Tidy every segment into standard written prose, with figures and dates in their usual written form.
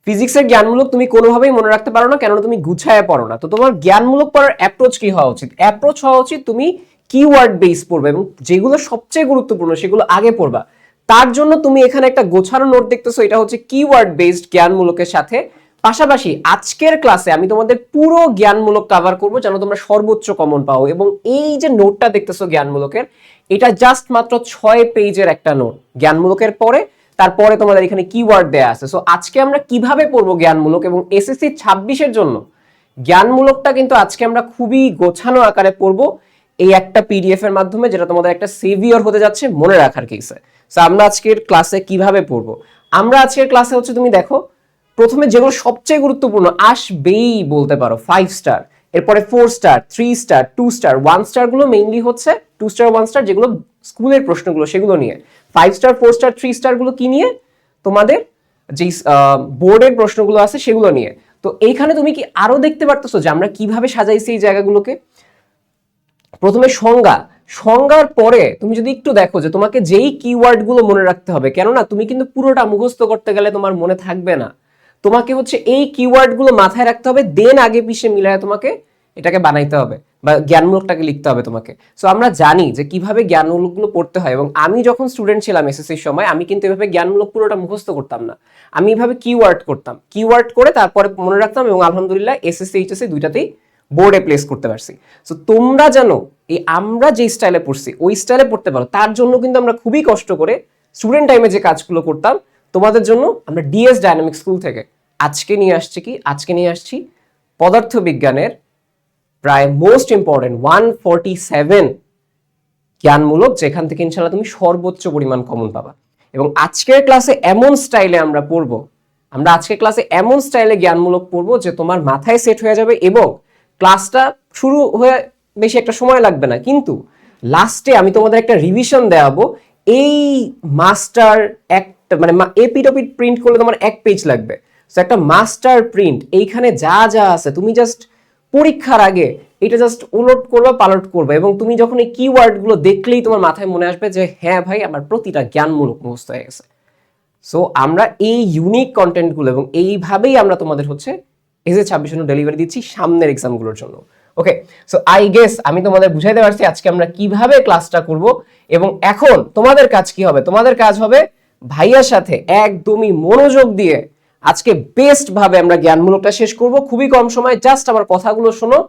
ফিজিক্সের জ্ঞানমূলক তুমি কোনোভাবেই মনে রাখতে পারো না, কেননা তুমি গুছায় পড়ো না। তো তোমার জ্ঞানমূলক পড়ার অ্যাপ্রোচ কি হওয়া উচিত? অ্যাপ্রোচ হওয়া উচিত তুমি কিওয়ার্ড বেস পড়বে এবং যেগুলো সবচেয়ে গুরুত্বপূর্ণ সেগুলো আগে পড়বা। তার জন্য তুমি এখানে একটা গোছানো নোট দেখতেছো, এটা হচ্ছে কিওয়ার্ড বেসড জ্ঞানমূলকের সাথে। পাশাপাশি আজকের ক্লাসে আমি তোমাদের পুরো জ্ঞানমূলক কভার করবো যেন তোমরা সর্বোচ্চ কমন পাও। এবং এই যে নোটটা দেখতেছো জ্ঞানমূলকের, এটা জাস্ট মাত্র 6 পেজের একটা নোট। জ্ঞানমূলকের পরে তারপরে তোমাদের এখানে কিওয়ার্ড দেয়া আছে। সো আজকে আমরা কিভাবে পড়বো জ্ঞানমূলক, এবং এসএসসি 26-এর জন্য জ্ঞানমূলকটা কিন্তু আজকে আমরা খুবই গোছানো আকারে পড়বো এই একটা পিডিএফ এর মাধ্যমে, যেটা তোমাদের একটা সেভিয়র হতে যাচ্ছে মনে রাখার কেসে। সো আমরা আজকের ক্লাসে কিভাবে পড়বো, আমরা আজকের ক্লাসে হচ্ছে তুমি দেখো প্রথমে যেগুলো সবচেয়ে গুরুত্বপূর্ণ আসবেই বলতে পারো 5 স্টার, এরপরে 4 স্টার, 3 স্টার, 2 স্টার, 1 স্টার গুলো মেইনলি হচ্ছে 2 স্টার 1 স্টার যেগুলো স্কুলের প্রশ্নগুলো সেগুলো নিয়ে। 5 স্টার, 4 স্টার, 3 স্টার গুলো কি নিয়ে? তোমাদের যে বোর্ডের প্রশ্নগুলো আছে সেগুলো নিয়ে। তো এইখানে তুমি কি আরো দেখতে পারতেছো যে আমরা কিভাবে সাজাইছি এই জায়গাগুলোকে। প্রথমে সংজ্ঞার পরে তুমি যদি একটু দেখো যে তোমাকে যেই কিওয়ার্ড গুলো মনে রাখতে হবে, কেননা তুমি কিন্তু পুরোটা মুখস্থ করতে গেলে তোমার মনে থাকবে না। তোমাকে হচ্ছে এই কিওয়ার্ড গুলো মাথায় রাখতে হবে, দেন আগে পিছে মিলায় তোমাকে এটাকে বানাইতে হবে বা জ্ঞানমূলকটাকে লিখতে হবে তোমাকে। সো আমরা জানি যে কিভাবে জ্ঞানমূলকগুলো পড়তে হয়, এবং আমি যখন স্টুডেন্ট ছিলাম এসএসসির সময় আমি কিন্তু এভাবে জ্ঞানমূলক পুরোটা মুখস্থ করতাম না। আমি এভাবে কিওয়ার্ড করতাম, কিওয়ার্ড করে তারপরে মনে রাখতাম, এবং আলহামদুলিল্লাহ এসএসসি এইচএসসি দুইটাতেই বোর্ডে প্লেস করতে পারছি। সো তোমরা জানো এই আমরা যে স্টাইলে পড়ছি ওই স্টাইলে পড়তে পারো। তার জন্য কিন্তু আমরা খুবই কষ্ট করে স্টুডেন্ট টাইমে যে কাজগুলো করতাম তোমাদের জন্য আমরা ডিএস ডায়নামিক স্কুল থেকে আজকে নিয়ে আসছি কি, আজকে নিয়ে আসছি পদার্থবিজ্ঞানের প্রায় মোস্ট ইম্পর্টেন্ট 147 জ্ঞানমূলক, যেখান থেকে ইনশাল্লাহ তুমি সর্বোচ্চ পরিমাণ কমন পাবা। এবং আজকের ক্লাসে এমন স্টাইলে আমরা পড়বো, আমরা আজকের ক্লাসে এমন স্টাইলে জ্ঞানমূলক পড়বো যে তোমার মাথায় সেট হয়ে যাবে, এবং ক্লাসটা শুরু হয়ে বেশি একটা সময় লাগবে না, কিন্তু লাস্টে আমি তোমাদের একটা রিভিশন দেওয়াবো। এই মাস্টার একটা মানে এপিটপিট প্রিন্ট করলে তোমার 1 পেজ লাগবে। সো একটা মাস্টার প্রিন্ট এইখানে যা যা আছে তুমি জাস্ট পরীক্ষার আগে এটা জাস্ট উলট করবা পালট করবা, এবং তুমি যখন এই কিওয়ার্ড গুলো দেখলেই তোমার মাথায় মনে আসবে যে হ্যাঁ ভাই আমার প্রতিটা জ্ঞানমূলক মুখস্থ হয়ে গেছে। সো আমরা এই ইউনিক কন্টেন্ট গুলো এবং এইভাবেই আমরা তোমাদের হচ্ছে এসএসসি 26 জন্য ডেলিভারি দিচ্ছি সামনের এক্সাম গুলোর জন্য। ওকে, সো আই গেস আমি তোমাদের বুঝাইতে পারছি আজকে আমরা কিভাবে ক্লাসটা করব। এবং এখন তোমাদের কাজ কি হবে? তোমাদের কাজ হবে ভাইয়ার সাথে একদমই মনোযোগ দিয়ে আজকে বেস্ট ভাবে আমরা জ্ঞানমূলকটা শেষ করব। খুবই কম সময়, জাস্ট আমার কথাগুলো শোনো,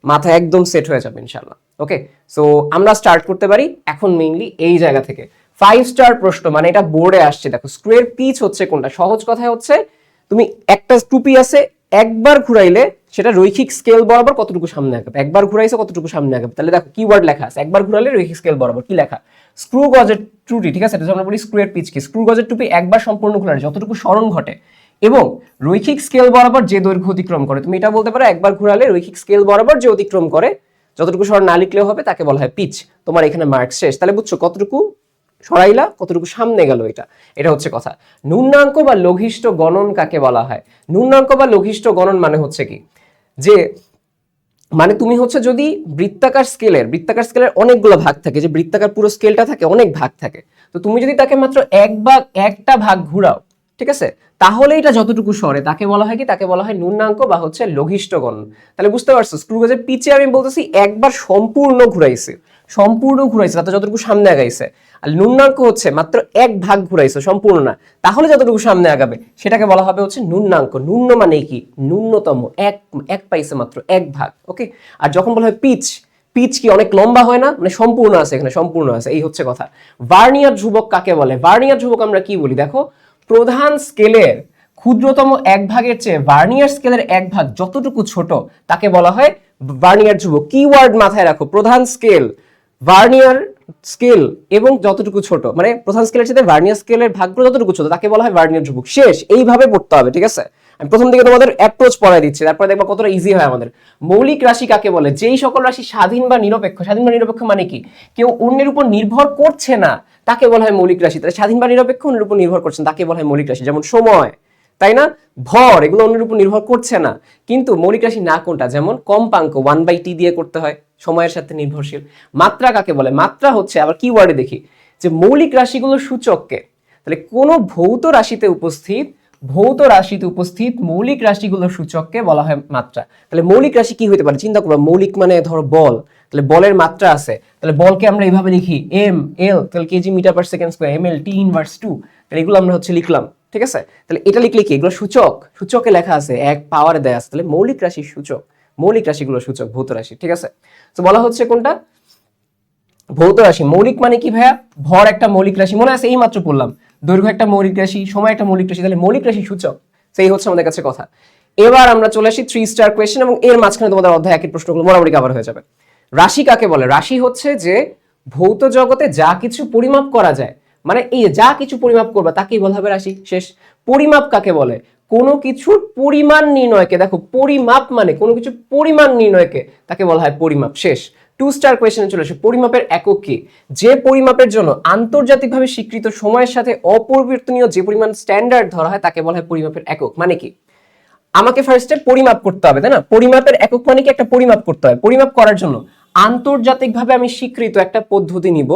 মাথা একদম সেট হয়ে যাবে ইনশাআল্লাহ। ওকে, সো আমরা স্টার্ট করতে পারি এখন মেইনলি এই জায়গা থেকে। 5 স্টার প্রশ্ন, মানে এটা বোর্ডে আসছে। দেখো স্কোয়ার পিচ হচ্ছে কোনটা? সহজ কথায় হচ্ছে তুমি একটা টুপি আছে, একবার ঘুরাইলে সেটা রৈখিক স্কেল বরাবর কতটুকু সামনে আগাবে, একবার ঘুরাইছে কতটুকু সামনে আগাবে। তাহলে দেখো কিওয়ার্ড লেখা আছে, একবার ঘুরাইলে রৈখিক স্কেল বরাবর কি লেখা? স্ক্রু গজের ত্রুটি, ঠিক আছে, এটা আমরা বলি স্কোয়ার পিচ কি। স্ক্রু গজের টুপি একবার সম্পূর্ণ ঘুরালে যতটুকু সরণ ঘটে এবং রৈখিক স্কেল বরাবর যে দৈর্ঘ্য অতিক্রম করে, তুমি এটা বলতে পারো একবার ঘুরালে রৈখিক স্কেল বরাবর যে অতিক্রম করে যতটুকু সরণ না লিখলেও হবে তাকে বলা হয় পিচ। তোমার এখানে মার্কস শেষ। তাহলে বুঝছো কতটুকু সরাইলা, কতটুকু সামনে গেল, এটা হচ্ছে কথা। ন্যূনাঙ্ক বা লঘিষ্ঠ গণন কাকে বলা হয়? ন্যূনাঙ্ক বা লঘিষ্ঠ গণন মানে হচ্ছে কি, যে মানে তুমি হচ্ছে যদি বৃত্তাকার স্কেলের অনেকগুলো ভাগ থাকে, যে বৃত্তাকার পুরো স্কেলটা থাকে অনেক ভাগ থাকে, তো তুমি যদি তাকে মাত্র একটা ভাগ ঘুরাও, ঠিক আছে, তাহলে এটা যতটুকু সরে তাকে বলা হয় কি, তাকে বলা হয় ন্যূনাঙ্ক বা হচ্ছে লঘিষ্ঠ গণন। তাহলে বুঝতে পারছো স্ক্রু গজের পিচে আমি বলতেছি একবার সম্পূর্ণ ঘুরাইছে তাতে যতটুকু সামনে আগাইছে, আর ন্যূনাঙ্ক হচ্ছে মাত্র এক ভাগ ঘুরাইছে সম্পূর্ণ না, তাহলে যতটুকু সামনে আগাবে সেটাকে বলা হবে হচ্ছে ন্যূনাঙ্ক। ন্যূন মানে কি? ন্যূনতম, এক পাইছে মাত্র এক ভাগ। ওকে, আর যখন বলা হয় পিচ কি অনেক লম্বা হয় না, মানে সম্পূর্ণ আছে, এখানে সম্পূর্ণ আছে, এই হচ্ছে কথা। ভার্নিয়ার ধ্রুবক কাকে বলে? ভার্নিয়ার ধ্রুবক আমরা কি বলি দেখো, প্রধান স্কেলের ক্ষুদ্রতম এক ভাগের চেয়ে ভার্নিয়ার স্কেলের এক ভাগ যতটুকু ছোট তাকে বলা হয় ভার্নিয়ার ধ্রুবক। কিওয়ার্ড মাথায় রাখো, প্রধান স্কেল, ভার্নিয়ার স্কেল এবং যতটুকু ছোট, মানে প্রধান স্কেলের সাথে ভার্নিয়ার স্কেলের ভাগগুলো যতটুকু ছোট তাকে বলা হয় ভার্নিয়ার ধ্রুবক। শেষ, এইভাবে পড়তে হবে, ঠিক আছে। আমি প্রথম দিকে তোমাদের অ্যাপ্রোচ পড়াই দিচ্ছি, তারপরে দেখবা কতটা ইজি হয় আমাদের। মৌলিক রাশি কাকে বলে? যেই সকল রাশি স্বাধীন বা নিরপেক্ষ। স্বাধীন বা নিরপেক্ষ মানে কি? কেউ অন্যের উপর নির্ভর করছে না, তাকে বলা হয় মৌলিক রাশি। তাহলে স্বাধীন বা নিরপেক্ষ, অন্যের উপর নির্ভর করছেন, তাকে বলা হয় মৌলিক রাশি। যেমন সময়, তাই না, ভর, এগুলো অন্যের উপর নির্ভর করছে না। কিন্তু মৌলিক রাশি না কোনটা? যেমন কম্পাঙ্ক 1/t দিয়ে করতে হয়, সময়ের সাথে নির্ভরশীল। মাত্রা কাকে বলে? মাত্রা হচ্ছে, আবার কি ওয়ার্ডে দেখি, যে মৌলিক রাশিগুলোর সূচককে। তাহলে কোন ভৌত রাশিতে উপস্থিত ভৌত রাশিতে উপস্থিত মৌলিক রাশিগুলোর সূচককে বলা হয় মাত্রা। তাহলে মৌলিক রাশি কি হতে পারে চিন্তা করো, মৌলিক মানে ধরো বল, তাহলে বলের মাত্রা আছে, তাহলে বলকে আমরা এইভাবে লিখি এম এল, তাহলে KG metre per second square, M L T inverse 2, তাহলে এগুলো আমরা হচ্ছে লিখলাম, ঠিক আছে। তাহলে এটা লিখলে কি, এগুলো সূচক, সূচকে লেখা আছে, এক পাওয়ারে দেয়া আছে, তাহলে মৌলিক রাশির সূচক, মৌলিক রাশিগুলোর সূচক ভৌত রাশি, ঠিক আছে। তো বলা হচ্ছে কোনটা ভৌত রাশি। মৌলিক মানে কি ভাইয়া, ভর একটা মৌলিক রাশি, মনে আছে এই মাত্র পড়লাম, দৈর্ঘ্য একটা মৌলিক রাশি, সময় একটা মৌলিক রাশি, তাহলে মৌলিক রাশি সূচক, সেই হচ্ছে আমাদের কাছে কথা। এবার আমরা চলে আসি 3 স্টার কোয়েশ্চেন, এবং এর মাঝখানে তোমাদের অধ্যায় একের প্রশ্নগুলো মোটামুটি কভার হয়ে যাবে। রাশি কাকে বলে? রাশি হচ্ছে যে ভৌত জগতে যা কিছু পরিমাপ করা যায়, মানে এই যা কিছু পরিমাপ করবে তাকেই বলা হবে রাশি, শেষ। পরিমাপ কাকে বলে? কোনো কিছুর পরিমাণ নির্ণয়কে, দেখো পরিমাপ মানে কোনো কিছুর পরিমাণ নির্ণয়কে, তাকে বলা হয় পরিমাপ, শেষ। 2 স্টার কোয়েশ্চেনে চলে আসে, পরিমাপের একক কি? যে পরিমাপের জন্য আন্তর্জাতিকভাবে স্বীকৃত সময়ের সাথে অপরিবর্তনীয় যে পরিমাণ স্ট্যান্ডার্ড ধরা হয় তাকে বলা হয় পরিমাপের একক। মানে কি, আমাকে ফার্স্টে পরিমাপ করতে হবে, তাই না? পরিমাপের একক মানে কি, একটা পরিমাপ করতে হয়, পরিমাপ করার জন্য আন্তর্জাতিকভাবে আমি স্বীকৃত একটা পদ্ধতি নিব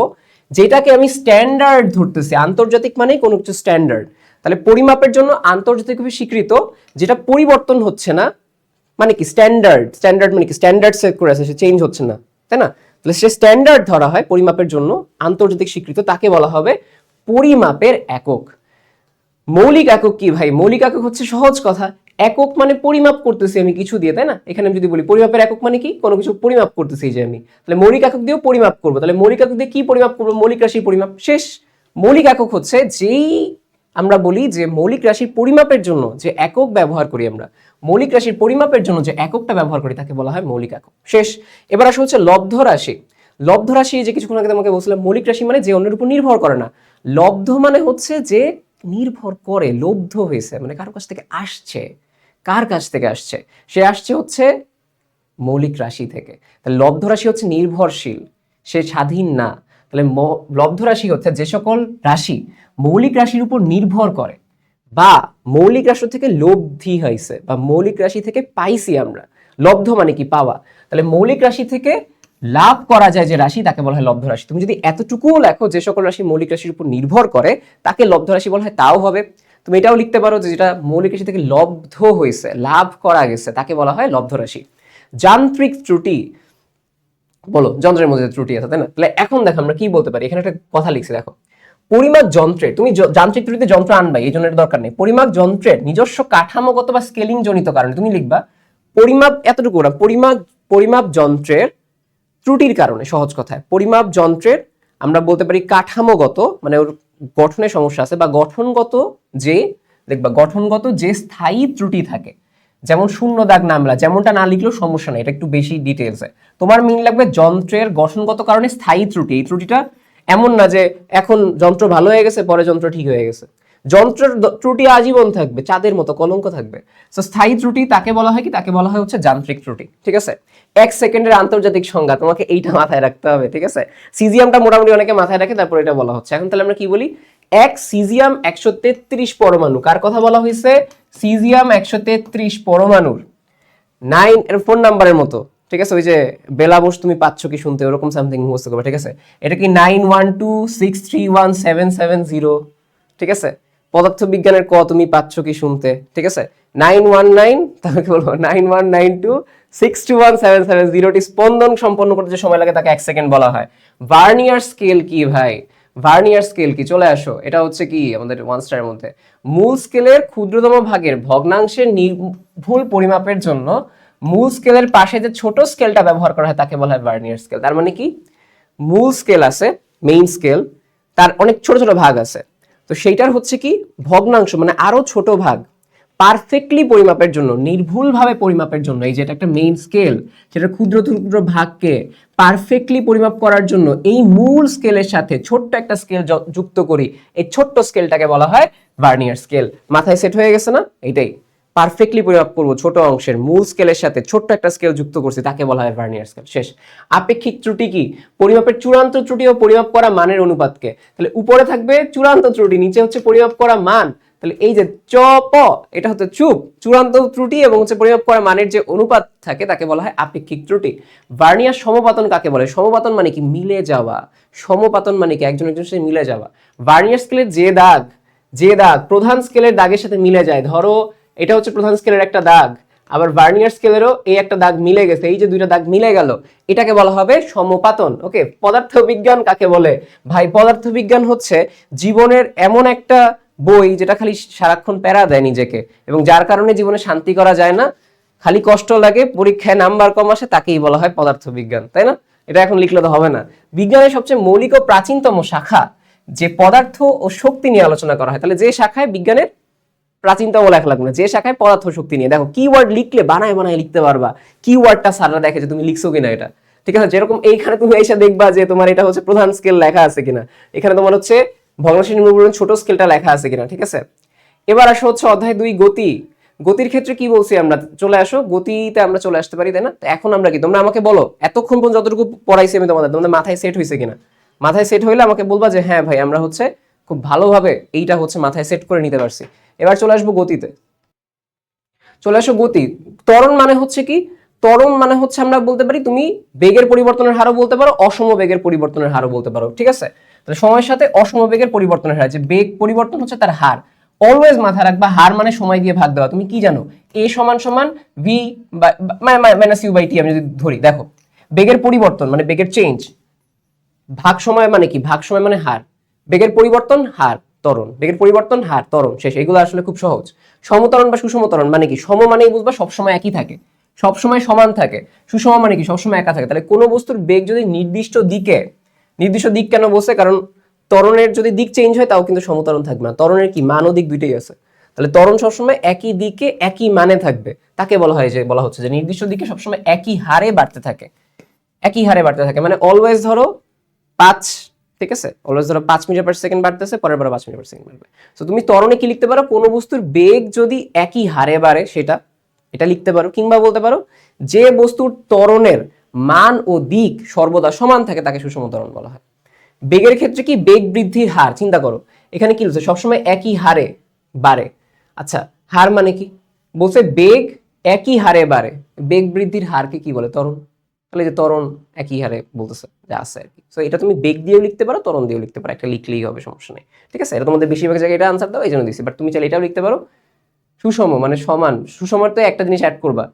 যেটাকে আমি স্ট্যান্ডার্ড ধরতেছি। আন্তর্জাতিক মানে কোনো কিছু স্ট্যান্ডার্ড, তাহলে পরিমাপের জন্য আন্তর্জাতিকভাবে স্বীকৃত যেটা পরিবর্তন হচ্ছে না, মানে কি স্ট্যান্ডার্ড, স্ট্যান্ডার্ড মানে কি স্ট্যান্ডার্ড সেট করে আছে, সে চেঞ্জ হচ্ছে না, তাই না? তাহলে সে স্ট্যান্ডার্ড ধরা হয় পরিমাপের জন্য আন্তর্জাতিক স্বীকৃত, তাকে বলা হবে পরিমাপের একক। মৌলিক একক কি ভাই? মৌলিক একক হচ্ছে সহজ কথা, একক মানে পরিমাপ করতেছি আমি কিছু দিয়ে, তাই না? এখানে আমি যদি বলি পরিমাপের একক মানে কি, কোনো কিছু পরিমাপ করতেছি যে আমি, তাহলে মৌলিক একক দিয়েও পরিমাপ করবো, তাহলে মৌলিক একক দিয়ে কি পরিমাপ করবো? মৌলিক রাশির পরিমাপ, শেষ। মৌলিক একক হচ্ছে যেই আমরা বলি যে মৌলিক রাশির পরিমাপের জন্য যে একক ব্যবহার করি আমরা, মৌলিক রাশির পরিমাপের জন্য যে এককটা ব্যবহার করি তাকে বলা হয় মৌলিক একক, শেষ। এবার আসা হচ্ছে লব্ধ রাশি। লব্ধ রাশি যে কিছুক্ষণ আগে তোমাকে বলছিলাম, মৌলিক রাশি মানে যে অন্যের উপর নির্ভর করে না, লব্ধ মানে হচ্ছে যে নির্ভর করে, লব্ধ হয়েছে মানে কারো কাছ থেকে আসছে। কার কাছ থেকে আসছে? সে আসছে হচ্ছে মৌলিক রাশি থেকে, তাহলে লব্ধ রাশি হচ্ছে নির্ভরশীল, সে স্বাধীন না। তাহলে লব্ধ রাশি হচ্ছে যে সকল রাশি মৌলিক রাশির উপর নির্ভর করে, বা মৌলিক রাশি থেকে লব্ধি হয়েছে, বা মৌলিক রাশি থেকে পাইছি আমরা। লব্ধ মানে কি, পাওয়া, তাহলে মৌলিক রাশি থেকে লাভ করা যায় যে রাশি তাকে বলা হয় লব্ধ রাশি। তুমি যদি এতটুকুও লেখো যে সকল রাশি মৌলিক রাশির উপর নির্ভর করে তাকে লব্ধ রাশি বলা হয়, তাও হবে। তুমি এটাও লিখতে পারো যে যেটা মৌলিক রাশি থেকে লব্ধ হয়েছে, লাভ করা গেছে, তাকে বলা হয় লব্ধ রাশি। যান্ত্রিক ত্রুটি, বলো যন্ত্রের মধ্যে ত্রুটি আছে, তাই না? তাহলে এখন দেখো আমরা কি বলতে পারি, এখানে একটা কথা লিখছি দেখো, পরিমাপ যন্ত্রের, তুমি যান্ত্রিক ত্রুটিতে যন্ত্র আনবা এই জন্য দরকার নেই, পরিমাপ যন্ত্রের নিজস্ব কাঠামোগত বা স্কেলিং জনিত কারণে তুমি লিখবা পরিমাপ, এতটুকু না, পরিমাপ যন্ত্রের ত্রুটির কারণে, সহজ কথায় পরিমাপ যন্ত্রের আমরা বলতে পারি কাঠামোগত মানে ওর গঠনের সমস্যা আছে, বা গঠনগত যে, দেখবা গঠনগত যে স্থায়ী ত্রুটি থাকে, যেমন শূন্য দাগ নামলা, যেমনটা না লিখলেও সমস্যা নেই, এটা একটু বেশি ডিটেলসে তোমার মিন লাগবে যন্ত্রের গঠনগত কারণে স্থায়ী ত্রুটি। এই ত্রুটিটা এমন না যে এখন যন্ত্র ভালো হয়ে গেছে পরে যন্ত্র ঠিক হয়ে গেছে, যন্ত্রের ত্রুটি আজীবন থাকবে, চাঁদের মতো কলঙ্ক থাকবে। তো স্থায়ী ত্রুটি তাকে বলা হয় কি, তাকে বলা হয় হচ্ছে যান্ত্রিক ত্রুটি, ঠিক আছে। 1 সেকেন্ডের আন্তর্জাতিক সংজ্ঞা, তোমাকে এইটা মাথায় রাখতে হবে, ঠিক আছে। সিজিয়ামটা মোটামুটি অনেকে মাথায় রাখে, তারপর এটা বলা হচ্ছে। এখন তাহলে আমরা কি বলি, এক সিজিয়াম 133 পরমাণু, কার কথা বলা হয়েছে? সিজিয়াম 133 পরমাণুর 9 এর ফোন নাম্বারের মতো, ঠিক আছে। ওই যে বেলা বোস তুমি পাচ্ছ কি শুনতে, ওরকম সামথিং মুখস্থ করবে, ঠিক আছে। এটা কি 9126317770, ঠিক আছে। পদার্থবিজ্ঞানের ক তুমি পাচ্ছ কি শুনতে, ঠিক আছে। 919, তাহলে কি বলবো 9192621770, স্পন্দন সম্পন্ন করতে যে সময় লাগে তাকে 1 সেকেন্ড বলা হয়। ভার্নিয়ার স্কেল কি ভাই? ভার্নিয়ার স্কেল কি, চলে আসো, এটা হচ্ছে কি আমাদের 1 স্টারের মধ্যে, মূল স্কেলের ক্ষুদ্রতম ভাগের ভগ্নাংশের নির্ভুল পরিমাপের জন্য মূল স্কেলের পাশে যে ছোট স্কেলটা ব্যবহার করা হয় তাকে বলা হয় ভার্নিয়ার স্কেল। তার মানে কি, মূল স্কেল আছে, মেইন স্কেল, তার অনেক ছোট ছোট ভাগ আছে, তো সেইটার হচ্ছে কি ভগ্নাংশ মানে আরো ছোট ভাগ পারফেক্টলি পরিমাপের জন্য, নির্ভুলভাবে পরিমাপের জন্য, এই যে এটা একটা মেইন স্কেল, সেটা ক্ষুদ্র ক্ষুদ্র ভাগকে পারফেক্টলি পরিমাপ করার জন্য এই মূল স্কেলের সাথে ছোট্ট একটা স্কেল যুক্ত করি, এই ছোট্ট স্কেলটাকে বলা হয় ভার্নিয়ার স্কেল। মাথায় সেট হয়ে গেছে না? এইটাই পারফেক্টলি পরিমাপ করব ছোট অংশের মূল স্কেলের সাথে ছোট্ট একটা স্কেল যুক্ত করছি, তাকে বলা হয় ভার্নিয়ার স্কেল, শেষ। আপেক্ষিক ত্রুটি কি? পরিমাপের চূড়ান্ত ত্রুটি ও পরিমাপ করা মানের অনুপাতকে, তাহলে উপরে থাকবে চূড়ান্ত ত্রুটি, নিচে হচ্ছে পরিমাপ করা মান, তাহলে এই যে চ প এটা হচ্ছে চুপ, চূড়ান্ত ত্রুটি এবং হচ্ছে পরিমাপ করা মানের যে অনুপাত থাকে তাকে বলা হয় আপেক্ষিক ত্রুটি। ভার্নিয়ার সমপাতন কাকে বলে? সমপাতন মানে কি মিলে যাওয়া, সমপাতন মানে কি একজন একজনের সাথে মিলে যাওয়া। ভার্নিয়ার স্কেলের যে দাগ, যে দাগ প্রধান স্কেলের দাগের সাথে মিলে যায়, ধরো এটা হচ্ছে প্রধান স্কেলের একটা দাগ, আবার ভার্নিয়ার স্কেলেরও এই একটা দাগ মিলে গেছে, এই যে দুইটা দাগ মিলে গেল, এটাকে বলা হবে সমপাতন। ওকে, পদার্থবিজ্ঞান কাকে বলে? ভাই পদার্থবিজ্ঞান হচ্ছে জীবনের এমন একটা বই যেটা খালি সারাক্ষণ প্যারা দেয় নিজেকে, এবং যার কারণে জীবনে শান্তি করা যায় না, খালি কষ্ট লাগে, পরীক্ষায় নাম্বার কম আসে, তাকেই বলা হয় পদার্থবিজ্ঞান, তাই না? এটা এখন লিখলে তো হবে না। বিজ্ঞানের সবচেয়ে মৌলিক ও প্রাচীনতম শাখা যে পদার্থ ও শক্তি নিয়ে আলোচনা করা হয়, তাহলে যে শাখায় বিজ্ঞানের প্রাচীনতম লেখা লাগবে না, যে শাখায় পদার্থ শক্তি নিয়ে, দেখো কিওয়ার্ড লিখলে বানায় বানায় লিখতে পারবা, কিওয়ার্ডটা স্যাররা দেখে যে তুমি লিখছো কিনা এটা, ঠিক আছে? যেরকম এইখানে তুমি এসে দেখবা যে তোমার এটা হচ্ছে প্রধান স্কেল লেখা আছে কিনা, এখানে তোমার হচ্ছে ভগ্নাংশ নির্মূল ছোট স্কেলটা লেখা আছে কিনা, ঠিক আছে? এবার আসো হচ্ছে অধ্যায় 2 গতি। গতির ক্ষেত্রে কি বলছি আমরা, চলে আসো গতিতে আমরা চলে আসতে পারি, তাই না? এখন আমরা কি, তোমরা আমাকে বলো এতক্ষণ পর্যন্ত যতটুকু পড়াইছি আমি তোমাদের মাথায় সেট হয়েছে কিনা? মাথায় সেট হইলে আমাকে বলবা যে হ্যাঁ ভাই আমরা হচ্ছে খুব ভালোভাবে এইটা হচ্ছে মাথায় সেট করে নিতে পারছি। এবার চলে আসবো গতিতে। চলে আসো গতি। ত্বরণ মানে হচ্ছে কি? ত্বরণ মানে হচ্ছে আমরা বলতে পারি তুমি বেগের পরিবর্তনের হারও বলতে পারো, অসম বেগের পরিবর্তনের হারও বলতে পারো, ঠিক আছে? তাহলে সময়ের সাথে অসম বেগের পরিবর্তনের হার, যে বেগ পরিবর্তন হচ্ছে তার হার, অলওয়েজ মাথায় রাখবা হার মানে সময় দিয়ে ভাগ দেওয়া। তুমি কি জানো? এ সমান সমান V minus you by T. আমি যদি ধরি, দেখো বেগের পরিবর্তন মানে বেগের চেঞ্জ, ভাগ সময় মানে কি? ভাগ সময় মানে হার, বেগের পরিবর্তন হার ত্বরণ, বেগের পরিবর্তন হার ত্বরণ, শেষ। এগুলো আসলে খুব সহজ। সমত্বরণ বা সুষমত্বরণ মানে কি? সম মানেই বুঝবা সবসময় একই থাকে, সবসময় সমান থাকে। সুষম মানে কি? সবসময় একা থাকে। তাহলে কোনো বস্তুর বেগ যদি নির্দিষ্ট দিকে, নির্দিষ্ট দিক কেন বলছে? কারণ ত্বরণের যদি দিক চেঞ্জ হয় তাও কিন্তু সমত্বরণ থাকবে না, ত্বরণের কি মান ও দিক দুইটাই আছে। তাহলে ত্বরণ সবসময় একই দিকে একই মানে থাকবে, তাকে বলা হয় যে, বলা হচ্ছে যে নির্দিষ্ট দিকে সবসময় একই হারে বাড়তে থাকে, একই হারে বাড়তে থাকে। মানে অলওয়েজ ধরো 5, ঠিক আছে? অলওয়েজ ধরো 5 মিটার পার সেকেন্ড বাড়তেছে, পরের বার 5 মিটার পার সেকেন্ড বাড়বে। তো তুমি ত্বরণে কি লিখতে পারো? কোনো বস্তুর বেগ যদি একই হারে বাড়ে সেটা, এটা লিখতে পারো। কিংবা বলতে পারো যে বস্তুর ত্বরণের মান ও দিক সর্বদা সমান থাকে তাকে সুষম ত্বরণ বলা হয়। বেগের ক্ষেত্রে কি? বেগ বৃদ্ধির হার, চিন্তা করো এখানে কি বলছে? সবসময় একই হারে বাড়ে। আচ্ছা, হার মানে কি? বলছে বেগ একই হারে বাড়ে, বেগ বৃদ্ধির হারকে কি বলে? ত্বরণ। তাহলে যে ত্বরণ একই হারে বলতেছে যা আছে আর কি। সো এটা তুমি বেগ দিয়েও লিখতে পারো, ত্বরণ দিয়েও লিখতে পারো, একটা লিখলেই হবে, সমস্যা নেই, ঠিক আছে? এটা তোমাদের বেশিরভাগ জায়গায় এটা আনসার দাও, এই জন্য দিচ্ছি। বাট তুমি চাইলে এটাও লিখতে পারো, সুষম মানে সমান। সুষমার তো একটা জিনিস অ্যাড করবা,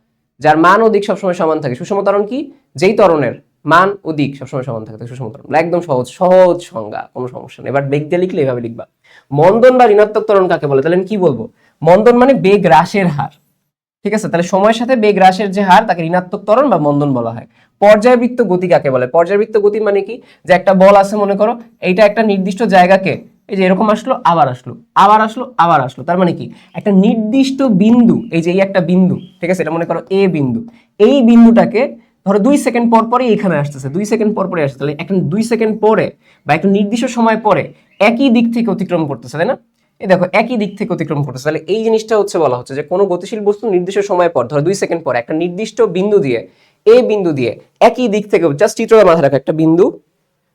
যার মান ও দিক সবসময় সমান থাকে। সুষম ত্বরণ কি? যেই ত্বরণের মান ও দিক সবসময় সমান থাকে, সুষম ত্বরণ। একদম সহজ সহজ সংজ্ঞা, কোনো সমস্যা নেই। এবার বেগ দিয়ে লিখলে এভাবে লিখবা। মন্দন বা ঋণাত্মক ত্বরণ কাকে বলে? তাহলে আমি কি বলবো? মন্দন মানে বেগ হ্রাসের হার, ঠিক আছে? তাহলে সময়ের সাথে বেগ হ্রাসের যে হার তাকে ঋণাত্মক ত্বরণ বা মন্দন বলা হয়। পর্যায়বৃত্ত গতি কাকে বলে? পর্যায়বৃত্ত গতি মানে কি? যে একটা বল আছে মনে করো, এইটা একটা নির্দিষ্ট জায়গাকে, এই যে এরকম আসলো, আবার আসলো, আবার আসলো, আবার আসলো, তার মানে কি? একটা নির্দিষ্ট বিন্দু, এই যে এই একটা বিন্দু, ঠিক আছে? এটা মনে করো এ বিন্দু, এই বিন্দুটাকে ধরো 2 সেকেন্ড পর পরই এখানে আসতেছে, 2 সেকেন্ড পর পরে আসছে, তাহলে একটা 2 সেকেন্ড পরে বা একটা নির্দিষ্ট সময় পরে একই দিক থেকে অতিক্রম করতেছে, তাই না? এই দেখো একই দিক থেকে অতিক্রম করতেছে। তাহলে এই জিনিসটা হচ্ছে বলা হচ্ছে যে কোনো গতিশীল বস্তু নির্দিষ্ট সময় পর, ধরো 2 সেকেন্ড পর একটা নির্দিষ্ট বিন্দু দিয়ে, এই বিন্দু দিয়ে একই দিক থেকে, জাস্ট চিত্রটা মাথায় রাখো, একটা বিন্দু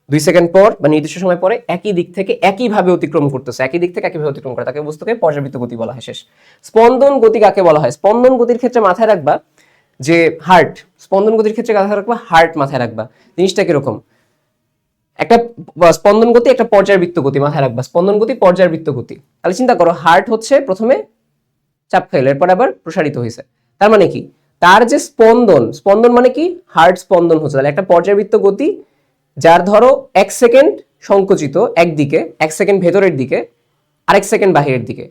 2 সেকেন্ড পর বা নির্দিষ্ট সময় পরে একই দিক থেকে একইভাবে অতিক্রম করতেছে, একই দিক থেকে একইভাবে অতিক্রম করে, তাকে বস্তুকে পর্যাবৃত্ত গতি বলা হয়, শেষ। স্পন্দন গতি কাকে বলা হয়? স্পন্দন গতির ক্ষেত্রে মাথায় রাখবা যে হার্ট, স্পন্দন গতির ক্ষেত্রে মাথায় রাখবা হার্ট, মাথায় রাখবা জিনিসটা কিরকম। একটা স্পন্দন গতি, একটা পর্যায়বৃত্ত গতি, মাথায় রাখবা স্পন্দন গতি, পর্যায়বৃত্ত গতি। তাহলে চিন্তা করো, হার্ট হচ্ছে প্রথমে চাপ খাইলো, এরপর আবার প্রসারিত হয়েছে, তার মানে কি? তার যে স্পন্দন, স্পন্দন মানে কি? হার্ট স্পন্দন হচ্ছে। তাহলে একটা পর্যায়বৃত্ত গতি যার ধরো 1 সেকেন্ড সংকুচিত একদিকে, 1 সেকেন্ড ভেতরের দিকে, আরেক সেকেন্ড বাহিরের দিকে,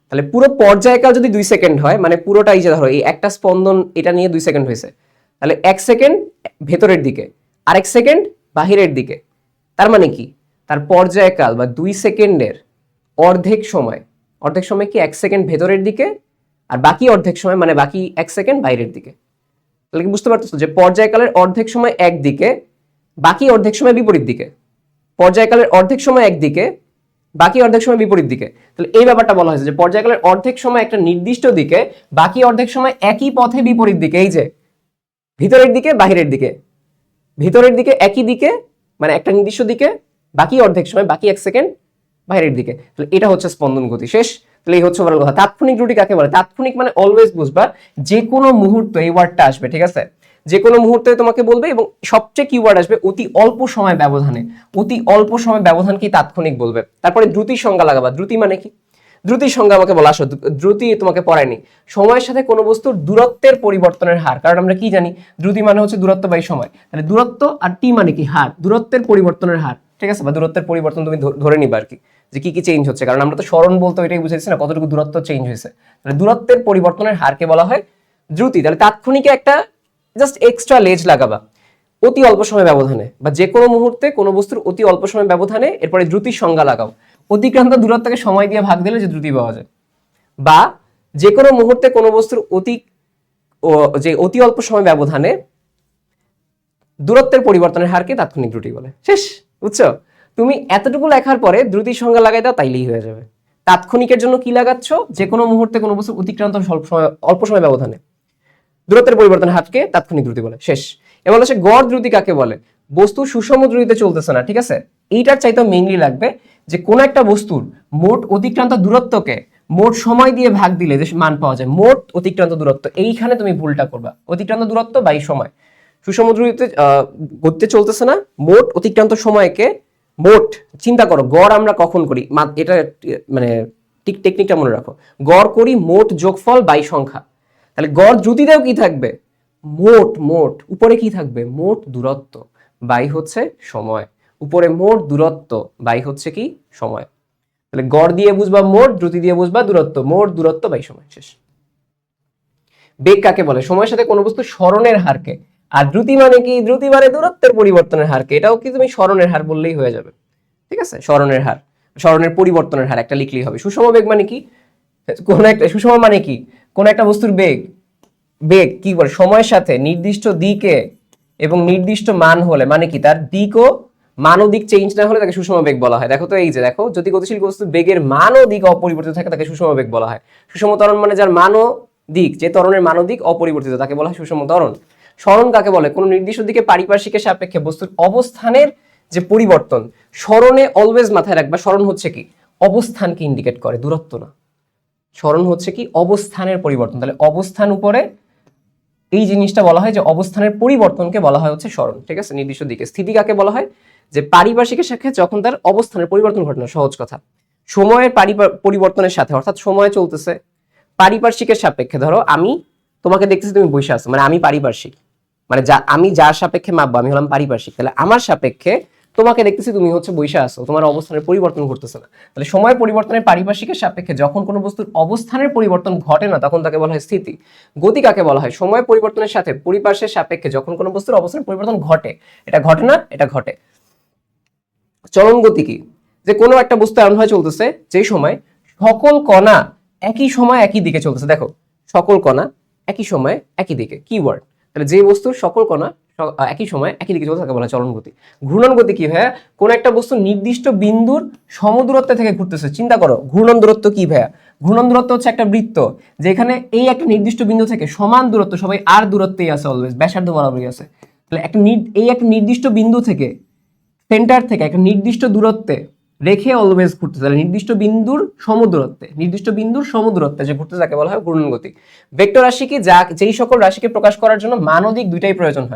তাহলে পুরো পর্যায়কাল যদি 2 সেকেন্ড হয়, মানে পুরোটাই যে ধরো এই একটা স্পন্দন এটা নিয়ে 2 সেকেন্ড হয়েছে, তাহলে 1 সেকেন্ড ভেতরের দিকে, আরেক সেকেন্ড বাহিরের দিকে, তার মানে কি? তার পর্যায়কাল বা 2 সেকেন্ডের অর্ধেক সময়, অর্ধেক সময় কি 1 সেকেন্ড ভেতরের দিকে, আর বাকি অর্ধেক সময় মানে বাকি 1 সেকেন্ড বাইরের দিকে। তাহলে কি বুঝতে পারতেছো যে পর্যায়কালের অর্ধেক সময় একদিকে, বাকি অর্ধেক সময় বিপরীত দিকে, পর্যায়কালের অর্ধেক সময় একদিকে, বাকি অর্ধেক সময় বিপরীত দিকে। তাহলে এই ব্যাপারটা বলা হয়েছে যে পর্যায়কালের অর্ধেক সময় একটা নির্দিষ্ট দিকে, বাকি অর্ধেক সময় একই পথে বিপরীত দিকে, এই যে ভিতরের দিকে বাহিরের দিকে, ভিতরের দিকে একই দিকে মানে একটা নির্দিষ্ট দিকে, বাকি অর্ধেক সময় বাকি 1 সেকেন্ড বাইরের দিকে। তাহলে এটা হচ্ছে স্পন্দন গতি, শেষ। তাহলে এই হচ্ছে ওভারঅল কথা। তাৎক্ষণিক ত্রুটি কাকে বলে? তাৎক্ষণিক মানে অলওয়েজ বুঝবা যে কোনো মুহূর্তে এই ওয়ার্ডটা আসবে, ঠিক আছে? যে কোনো মুহূর্তে তোমাকে বলবে, এবং সবচেয়ে কিওয়ার্ড আসবে অতি অল্প সময় ব্যবধানে, অতি অল্প সময় ব্যবধানকেই তাৎক্ষণিক বলবে। তারপরে দ্রুতির সংজ্ঞা লাগাবা। দ্রুতি মানে কি? দ্রুতির সংজ্ঞা আমাকে বলা, আসো দ্রুতি তোমাকে পড়ায়নি। সময়ের সাথে কোনো বস্তুর দূরত্বের পরিবর্তনের হার, কারণ আমরা কি জানি দ্রুতি মানে হচ্ছে দূরত্ব বাই সময়, তাহলে দূরত্ব আর টি মানে কি হার, দূরত্বের পরিবর্তনের হার, ঠিক আছে, বা দূরত্বের পরিবর্তন তুমি ধরে নিবা আর কি, যে কি কি চেঞ্জ হচ্ছে, কারণ আমরা তো স্মরণ বলতে এটাই বুঝাইছি না কতটুকু দূরত্ব চেঞ্জ হয়েছে, তাহলে দূরত্বের পরিবর্তনের হারকে বলা হয় দ্রুতি। তাহলে তাৎক্ষণিকে একটা জাস্ট এক্সট্রা লেজ লাগাবা অতি অল্প সময় ব্যবধানে, বা যে কোনো মুহূর্তে কোনো বস্তুর অতি অল্প সময় ব্যবধানে, এরপরে দ্রুতির সংজ্ঞা লাগাও। অতিক্রান্ত দূরত্বকে সময় দিয়ে ভাগ দিলে যে দ্রুতি পাওয়া যায়, বা যে কোনো মুহূর্তে কোনো বস্তুর অতি অল্প সময় ব্যবধানে দূরত্বের পরিবর্তনের হারকে তাৎক্ষণিক দ্রুতি বলে। শেষ, বুঝছো? তুমি এতটুকু লেখার পরে দ্রুতির সংজ্ঞা লাগাই দাও, তাইলেই হয়ে যাবে। তাৎক্ষণিকের জন্য কি লাগাচ্ছ, যে কোনো মুহূর্তে কোনো বস্তুর অতিক্রান্ত অল্প সময় ব্যবধানে দূরত্বের পরিবর্তনের হারকে তাৎক্ষণিক দ্রুতি বলে। শেষ। এবার হচ্ছে গড় দ্রুতি কাকে বলে? বস্তু সুষম দ্রুতিতে চলতেছে না, ঠিক আছে, এইটার চাইতে মেইনলি লাগবে যে কোন একটা বস্তুর মোট অতিক্রান্ত দূরত্বকে মোট সময় দিয়ে ভাগ দিলে যে মান পাওয়া যায়, মোট অতিক্রান্ত দূরত্ব, এইখানে তুমি ভুলটা করবা, অতিক্রান্ত দূরত্ব বাই সময়। সুষম দ্রুতিতে গতিতে চলতেছে না, মোট অতিক্রান্ত সময়কে মোট, চিন্তা করো গড় আমরা কখন করি, এটা মানে ঠিক টেকনিকটা মনে রাখো, গড় করি মোট যোগফল বাই সংখ্যা, তাহলে গড় দ্রুতিতেও কি থাকবে, মোট উপরে কি থাকবে, মোট দূরত্ব বাই হচ্ছে সময়, উপরে মোট দূরত্ব বাই হচ্ছে কি সময়, তাহলে গড় দিয়ে বুঝবা মোট, দ্রুতি দিয়ে বুঝবা দূরত্ব, মোট দূরত্ব বাই সময়। শেষ। বেগ কাকে বলে? সময়ের সাথে কোনো বস্তু স্মরণের হারকে। আর দ্রুতি মানে কি? দ্রুতি মানে দূরত্বের পরিবর্তনের হারকে, এটাও কি তুমি স্মরণের হার বললেই হয়ে যাবে, ঠিক আছে, স্মরণের হার, স্মরণের পরিবর্তনের হার একটা লিখলেই হবে। সুষম বেগ মানে কি? কোন একটা সুষম মানে কি? কোন একটা বস্তুর বেগ কি বলে, সময়ের সাথে নির্দিষ্ট দিকে এবং নির্দিষ্ট মান হলে, মানে কি তার দিক ও মান ও দিক চেঞ্জ না হলে তাকে সুষম বেগ বলা হয়। দেখো তো এই যে দেখো, যদি গতিশীল বস্তুর বেগের মান ও দিক অপরিবর্তিত থাকে তাকে সুষম বেগ বলা হয়। সুষম ত্বরণ মানে যার মান ও দিক, যে ত্বরণের মান ও দিক অপরিবর্তিত তাকে বলা হয় সুষম ত্বরণ। সরণ কাকে বলে? কোন নির্দিষ্ট দিকে পারিপার্শ্বিকের সাপেক্ষে বস্তুর অবস্থানের যে পরিবর্তন। সরণে অলওয়েজ মাথায় রাখবা, সরণ হচ্ছে কি অবস্থানকে ইন্ডিকেট করে, দূরত্ব না। সরণ হচ্ছে কি অবস্থানের পরিবর্তন, তাহলে অবস্থান উপরে এই জিনিসটা বলা হয় যে অবস্থানের পরিবর্তনকে বলা হয় হচ্ছে সরণ, ঠিক আছে, নির্দিষ্ট দিকে। স্থিতি কাকে বলা হয়? যে পারিপার্শ্বিকের সাথে যখন তার অবস্থানের পরিবর্তন ঘটে না, সহজ কথা, সময়ের পরিবর্তনের সাথে, অর্থাৎ সময় চলতেছে পারিপার্শ্বিকের সাপেক্ষে, ধরো আমি তোমাকে দেখতেছি তুমি বসে আছো, মানে আমি পারিপার্শ্বিক, মানে আমি যার সাপেক্ষে মাপবো আমি হলাম পারিপার্শ্বিক, তাহলে আমার সাপেক্ষে তোমাকে দেখতেছি তুমি হচ্ছে বৈশা আছো, তোমার অবস্থানের পরিবর্তন ঘটতেছে না, তাহলে সময়ের পরিবর্তনের পারিপার্শ্বিকের সাপেক্ষে যখন কোনো বস্তুর অবস্থানের পরিবর্তন ঘটে না তখন তাকে বলা হয় স্থিতি। গতি কাকে বলা হয়? সময় পরিবর্তনের সাথে পরিপার্শ্বের সাপেক্ষে যখন কোনো বস্তুর অবস্থানের পরিবর্তন ঘটে, এটা ঘটে না, এটা ঘটে। চলন গতি কি? যে কোনো একটা বস্তু এমন ভাবে চলতেছে যে সময় সকল কণা একই সময় একই দিকে চলতেছে। দেখো, সকল কণা একই সময় একই দিকে, কিওয়ার্ড। তাহলে যে বস্তুর সকল কণা একই সময় একই দিকে চলতে তাকে বলা হয় চলন গতি। ঘূর্ণন গতি কি ভাইয়া? কোন একটা বস্তু নির্দিষ্ট বিন্দুর সমদূরত্ব থেকে ঘুরতেছে। চিন্তা করো ঘূর্ণন দূরত্ব কি ভাইয়া? ঘূর্ণন দূরত্ব হচ্ছে একটা বৃত্ত, যেখানে এই একটা নির্দিষ্ট বিন্দু থেকে সমান দূরত্ব, সবাই আর দূরত্বেই আছে, অলওয়েজ ব্যাসার্ধ বরাবরই আছে, তাহলে একটা নির্দিষ্ট বিন্দু থেকে, সেন্টার থেকে একটা নির্দিষ্ট দূরত্বে রেখে অলওয়েজ ঘুরতে, তাহলে নির্দিষ্ট বিন্দুর সমদূরত্বে যে ঘুরতে তাকে বলা হয় ঘূর্ণন গতি। ভেক্টর রাশি কি? যেই সকল রাশিকে প্রকাশ করার জন্য মান ও দিক দুইটাই প্রয়োজন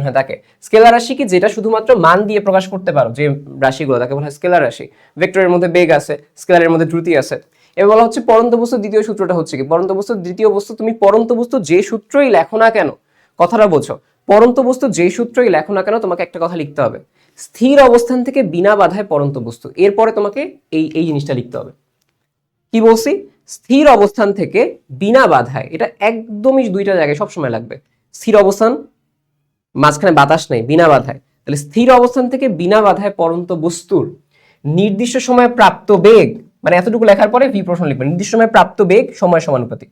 হয় তাকে। স্কেলার রাশি কি? যেটা শুধুমাত্র মান দিয়ে প্রকাশ করতে পারো, যে রাশিগুলো তাকে বলা হয় স্কেলার রাশি। ভেক্টরের মধ্যে বেগ আছে, স্কেলারের মধ্যে দ্রুতি আছে। এবার বলা হচ্ছে পরন্ত বস্তুর দ্বিতীয় সূত্রটা হচ্ছে কি? পরন্ত বস্তুর দ্বিতীয় বস্তু, তুমি পরন্ত বস্তু যে সূত্রই লেখো না কেন, কথাটা বোঝো, পরন্ত বস্তু যেই সূত্রই লেখো না কেন তোমাকে একটা কথা লিখতে হবে, স্থির অবস্থান থেকে বিনা বাধায় পরন্ত বস্তু। এরপরে তোমাকে এই জিনিসটা লিখতে হবে। কি বলছি? স্থির অবস্থান থেকে বিনা বাধায়, এটা একদমই দুইটা জায়গায় সবসময় লাগবে। স্থির অবস্থান, মাঝখানে বাতাস নেই, বিনা বাধায়, তাহলে স্থির অবস্থান থেকে বিনা বাধায় পরন্ত বস্তুর নির্দিষ্ট সময়ে প্রাপ্ত বেগ, মানে এতটুকু লেখার পরে ভি প্রশ্ন লিখবে, নির্দিষ্ট সময়ে প্রাপ্ত বেগ সময় সমানুপাতিক।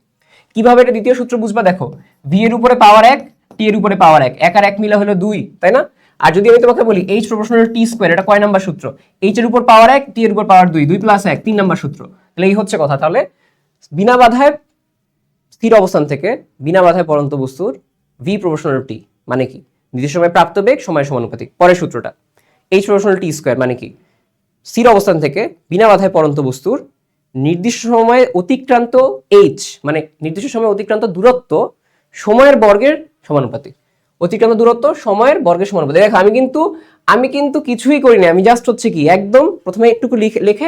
কিভাবে এটা দ্বিতীয় সূত্র বুঝবা? দেখো, ভি এর উপরে পাওয়ার 1, টি এর উপরে পাওয়ার 1, এক আর এক মিলা হলো 2, তাই না? আর যদি আমি তোমাকে বলি এইচ প্রপোর্শনাল টি স্কয়ার, এটা কয় নাম্বার সূত্র? এইচ এর উপর পাওয়ার 1, টি এর উপর পাওয়ার 2, 2 + 1, 3 নাম্বার সূত্র। তাহলে এই হচ্ছে কথা। তাহলে বিনা বাধায় স্থির অবস্থান থেকে বিনা বাধায় পরন্ত বস্তুর ভি প্রপোর্শনাল টি মানে কি? নির্দিষ্ট সময়ে প্রাপ্ত বেগ সময় সমানুপাতিক। পরের সূত্রটা এইচ প্রপোর্শনাল টি স্কয়ার মানে কি? স্থির অবস্থান থেকে বিনা বাধায় পরন্ত বস্তুর নির্দিষ্ট সময়ে অতিক্রান্ত এইচ, মানে নির্দিষ্ট সময়ে অতিক্রান্ত দূরত্ব সময়ের বর্গের সমানুপাতিক। অতিক্রান্ত দূরত্ব সময়ের বর্গের সমানুপাতিক। দেখো, আমি কিন্তু কিছুই করিনি, আমি জাস্ট হচ্ছে কি একদম প্রথমে একটুকু লিখে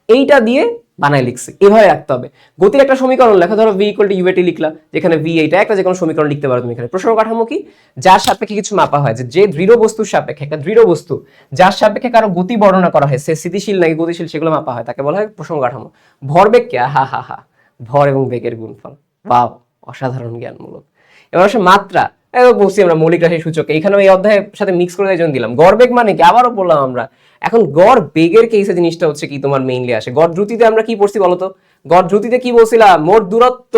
এইটা দিয়ে বানাই লিখছি, এভাবে রাখতে হবে। গতির একটা সমীকরণ লেখা, ধরো v ইকুয়াল টু ইউএটি লিখলা, যেখানে v এইটা একটা যে কোনো সমীকরণ লিখতে পারো তুমি এখানে। প্রসঙ্গ কাঠামো কি, যার সাপেক্ষে কিছু মাপা হয়, যে দৃঢ় বস্তুর সাপেক্ষে, একটা দৃঢ় বস্তু যার সাপেক্ষে কারো গতি বর্ণনা করা হয়, সে স্থিতিশীল নাকি গতিশীল সেগুলো মাপা হয়, তাকে বলা হয় প্রসঙ্গ কাঠামো। ভরবেগ কে, হা হা হা, ভর এবং বেগের গুণফল। বাহ, অসাধারণ জ্ঞানমূলক। এবার আসে মাত্রা, বলছি আমরা মৌলিক রাশি সূচক, এইখানেও এই অধ্যায়ের সাথে মিক্স করে এই জন্য দিলাম। গড় বেগ মানে কি আবারও বললাম আমরা। এখন গড় বেগের কেসে জিনিসটা হচ্ছে কি তোমার মেইনলি আসে। গড় দ্রুতিতে আমরা কি পড়ছি বলতো, গড় দ্রুতিতে কি বলছিলাম, মোট দূরত্ব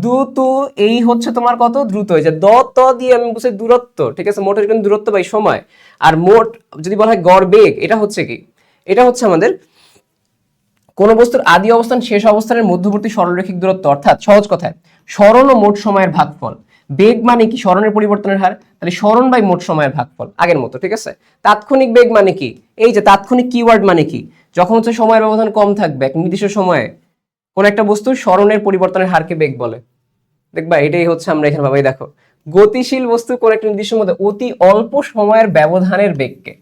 দ্রুত, এই হচ্ছে তোমার কত দ্রুত, এই যে দ ত দিয়ে আমি বলছি দূরত্ব, ঠিক আছে, মোটের কিন্তু দূরত্ব বাই সময়। আর মোট যদি বলা হয় গড় বেগ, এটা হচ্ছে কি, এটা হচ্ছে আমাদের কোন বস্তুর আদি অবস্থান শেষ অবস্থানের মধ্যবর্তী সরলরেখিক দূরত্ব, অর্থাৎ সহজ কথায় সরণ ও মোট সময়ের ভাগফল। বেগ মানে কি সরণের পরিবর্তনের হার, তাহলে সরণ বাই মোট সময়ের ভাগফল, আগের মতো, ঠিক আছে। তাৎক্ষণিক বেগ মানে কি, এই যে তাৎক্ষণিক কিওয়ার্ড মানে কি, যখন হচ্ছে সময়ের ব্যবধান কম থাকবে এক নির্দিষ্ট সময়ে কোন একটা বস্তুর সরণের পরিবর্তনের হারকে বেগ বলে। দেখবা এটাই হচ্ছে আমরা এখানে ভাবাই, দেখো গতিশীল বস্তু কোন একটা নির্দিষ্ট মধ্যে অতি অল্প সময়ের ব্যবধানের বেগকে,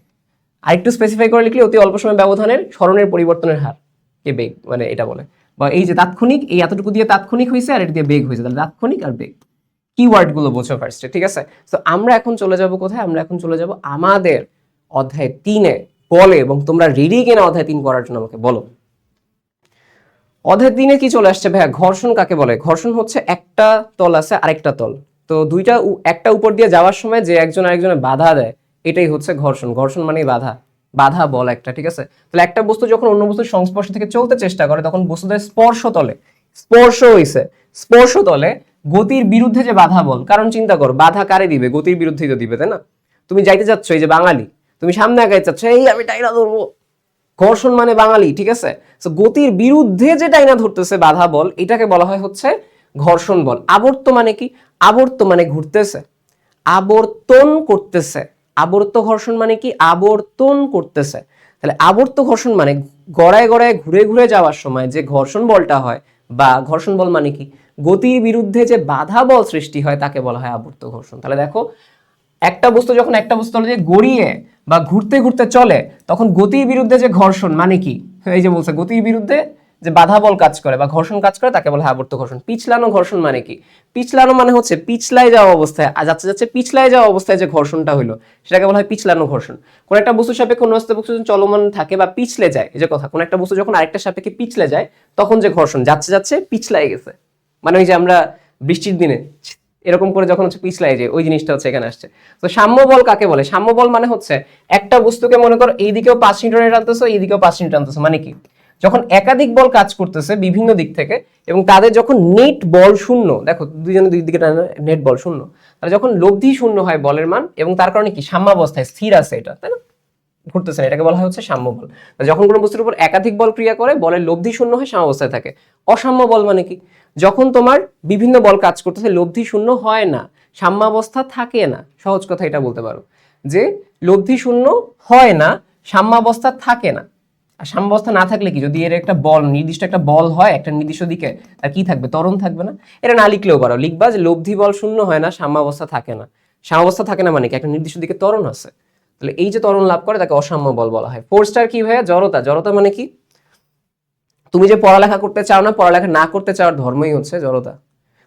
আরেকটু স্পেসিফাই করে লিখলে অতি অল্প সময় ব্যবধানের সরণের পরিবর্তনের হার কে বেগ মানে এটা বলে। বা এই যে তাৎক্ষণিক, এই এতটুকু দিয়ে তাৎক্ষণিক হয়েছে আর এটা দিয়ে বেগ হয়েছে, তাহলে তাৎক্ষণিক আর বেগ, কিওয়ার্ড গুলো বোঝো ফার্স্টে, ঠিক আছে। তো আমরা এখন চলে যাব কোথায়, আমরা এখন চলে যাব আমাদের অধ্যায় 3-এ বলে, এবং তোমরা রেডি কিনা অধ্যায় 3 করার জন্য আমাকে বলো। অধ্যায় 3-এ কি চলে আসছে ভাইয়া, ঘর্ষণ কাকে বলে? ঘর্ষণ হচ্ছে একটা তল আছে আরেকটা তল, তো দুইটা একটা উপর দিয়ে যাওয়ার সময় যে একজন আরেকজনের বাধা দেয়, এটাই হচ্ছে ঘর্ষণ। ঘর্ষণ মানেই বাধা, বাধা বল একটা, ঠিক আছে। তাহলে একটা বস্তু যখন অন্য বস্তুর সংস্পর্শ থেকে চলতে চেষ্টা করে, তখন বস্তুদের স্পর্শ তলে, স্পর্শ হইছে, স্পর্শ তলে গতির বিরুদ্ধে যে বাধা বল, কারণ চিন্তা করো বাধা কারে দিবে, গতির বিরুদ্ধেই তো দিবে, তাই না। তুমি যাইতে চাচ্ছ, এই যে বাঙালি, তুমি সামনে আগাইতে চাচ্ছ, এই আমি টাইনা ধরবো, ঘর্ষণ মানে বাঙালি, ঠিক আছে। তো গতির বিরুদ্ধে যে টাইনা ধরতেছে বাধা বল, এটাকে বলা হয় হচ্ছে ঘর্ষণ বল। আবর্ত মানে কি, আবর্ত মানে ঘুরতেছে, আবর্তন করতেছে। আবর্ত ঘর্ষণ মানে কি, আবর্তন করতেছে। তাহলে আবর্ত ঘর্ষণ মানে গড়ায় গড়ায় ঘুরে ঘুরে যাওয়ার সময় যে ঘর্ষণ বলটা হয়, বা ঘর্ষণ বল মানে কি গতির বিরুদ্ধে যে বাধা বল সৃষ্টি হয়, তাকে বলা হয় আবর্ত ঘর্ষণ। তাহলে দেখো একটা বস্তু যখন একটা বস্তু দিয়ে গড়িয়ে বা ঘুরতে ঘুরতে চলে, তখন গতির বিরুদ্ধে যে ঘর্ষণ মানে কি, এই যে বলছে গতির বিরুদ্ধে যে বাধা বল কাজ করে বা ঘর্ষণ কাজ করে, তাকে বলা হয় আবর্ত ঘর্ষণ। পিছলানো ঘর্ষণ মানে কি, পিছলানো মানে হচ্ছে পিছলাই যাওয়া অবস্থায়, যাচ্ছে যাচ্ছে পিছলাই যাওয়া অবস্থায় যে ঘর্ষণটা হলো, সেটাকে বলা হয় পিছলানো ঘর্ষণ। কোন একটা বস্তু সাপেক্ষে অন্য বস্তু চলমান থাকে বা পিছলে যায়, এই যে কথা, কোন একটা বস্তু যখন আরেকটা সাপেক্ষে পিছলে যায়, তখন যে ঘর্ষণ, যাচ্ছে যাচ্ছে পিছলাই গেছে, মানে ওই যে আমরা বৃষ্টির দিনে এরকম করে যখন হচ্ছে পিছলাই যায়, ওই জিনিসটা হচ্ছে এখানে আসছে। তো সাম্য বল কাকে বলে, সাম্য বল মানে হচ্ছে একটা বস্তুকে মনে করো এইদিকেও 5 নিউটনের টানতেছো, এইদিকেও 5 নিউটন টানতেছো, মানে কি যখন একাধিক বল কাজ করতেছে বিভিন্ন দিক থেকে, এবং তাদের যখন নেট বল শূন্য, দেখো দুইজনের দুই দিকে নেট বল শূন্য, তাহলে যখন লব্ধি শূন্য হয় বলের মান, এবং তার কারণে কি সাম্যাবস্থায় স্থির আছে এটা, তাই না, ঘুরতেছে না, এটাকে বলা হয় হচ্ছে সাম্য বল। যখন কোনো বস্তুর উপর একাধিক বল ক্রিয়া করে, বলের লব্ধি শূন্য হয়, সাম্যাবস্থায় থাকে। অসাম্য বল মানে কি, যখন তোমার বিভিন্ন বল কাজ করতেছে, লব্ধি শূন্য হয় না, সাম্যাবস্থা থাকে না। সহজ কথা এটা বলতে পারো যে লব্ধি শূন্য হয় না, সাম্যাবস্থা থাকে না। আর সাম্যাবস্থা না থাকলে কি, যদি এর একটা বল নির্দিষ্ট একটা বল হয় একটা নির্দিষ্ট দিকে, আর কি থাকবে, ত্বরণ থাকবে না। এটা না লিখলেও পারো, লিখবা যে লব্ধি বল শূন্য হয় না, সাম্যাবস্থা থাকে না। সাম্যাবস্থা থাকে না মানে কি, একটা নির্দিষ্ট দিকে ত্বরণ আছে, তাহলে এই যে ত্বরণ লাভ করে তাকে অসাম্য বল বলা হয়। ফোর স্টার কি ভাইয়া, জড়তা। জড়তা মানে কি, তুমি যে পড়ালেখা করতে চাও না, পড়ালেখা না করতে চাওয়ার ধর্মই হচ্ছে জড়তা,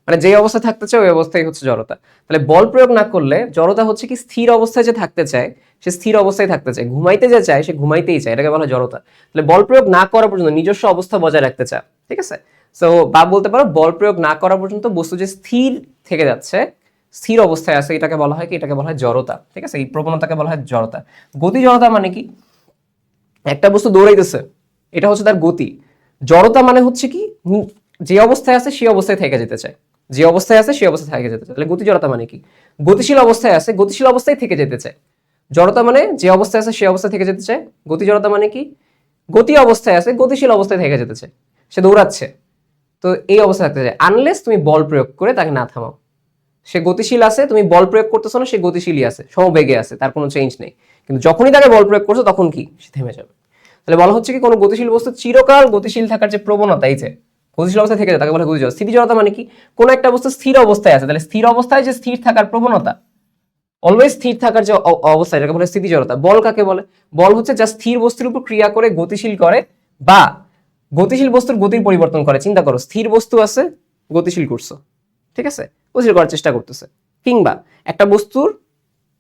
মানে যে অবস্থায় থাকতে চাও ওই অবস্থায় হচ্ছে জড়তা। তাহলে বল প্রয়োগ না করলে জড়তা হচ্ছে কি, স্থির অবস্থায় যে থাকতে চায় সে স্থির অবস্থায় থাকতে চায়, ঘুমাইতে যে চায় সে ঘুমাইতেই চায়, এটাকে বলা হয় জড়তা। তাহলে বল প্রয়োগ না করা পর্যন্ত নিজস্ব অবস্থা বজায় রাখতে চায়, ঠিক আছে। সো বা বলতে পারো বল প্রয়োগ না করা পর্যন্ত বস্তু যে স্থির থেকে যাচ্ছে, স্থির অবস্থায় আছে, এটাকে বলা হয় কি, এটাকে বলা হয় জড়তা, ঠিক আছে। এই প্রবণতাকে বলা হয় জড়তা। গতি জড়তা মানে কি, একটা বস্তু দৌড়াইতেছে, এটা হচ্ছে তার গতি। জড়তা মানে হচ্ছে কি, যে অবস্থায় আছে সেই অবস্থায় থেকে যেতে চায়, যে অবস্থায় আছে সেই অবস্থায় থেকে যেতে চায়। তাহলে গতি জড়তা মানে কি, গতিশীল অবস্থায় আছে, গতিশীল অবস্থায় থেকে যেতে চায়। জড়তা মানে যে অবস্থায় আছে সেই অবস্থায় থেকে যেতে চায়। গতি জড়তা মানে কি, গতি অবস্থায় আছে, গতিশীল অবস্থায় থেকে যেতে চায়, সে দৌড়াচ্ছে, তো এই অবস্থায় থাকতে চায়, আনলেস তুমি বল প্রয়োগ করে তাকে না থামাও। সে গতিশীল আছে, তুমি বল প্রয়োগ করতেছো না, সে গতিশীলই আছে, সমবেগে আছে, তার কোনো চেঞ্জ নেই। কিন্তু যখনই তাকে বল প্রয়োগ করছো তখন কি, সে থেমে যাবে। তাহলে বলা হচ্ছে কি, কোনো গতিশীল বস্তু চিরকাল গতিশীল থাকার যে প্রবণতা, এই যে গতিশীল অবস্থায় থেকে যায়, তাকে বলা হয় গতিজড়তা। স্থিতি জড়তা মানে কি, কোনো একটা বস্তু স্থির অবস্থায় আছে, তাহলে স্থির অবস্থায় যে স্থির থাকার প্রবণতা, অলওয়েজ স্থির থাকার যে অবস্থা, এটাকে বলে স্থিতি জড়তা। বল কাকে বলে, বল হচ্ছে যা স্থির বস্তুর উপর ক্রিয়া করে গতিশীল করে, বা গতিশীল বস্তুর গতির পরিবর্তন করে, চিন্তা করো স্থির বস্তু আছে, গতিশীল করছো, ঠিক আছে, গতিশীল করার চেষ্টা করতেছে। কিংবা একটা বস্তুর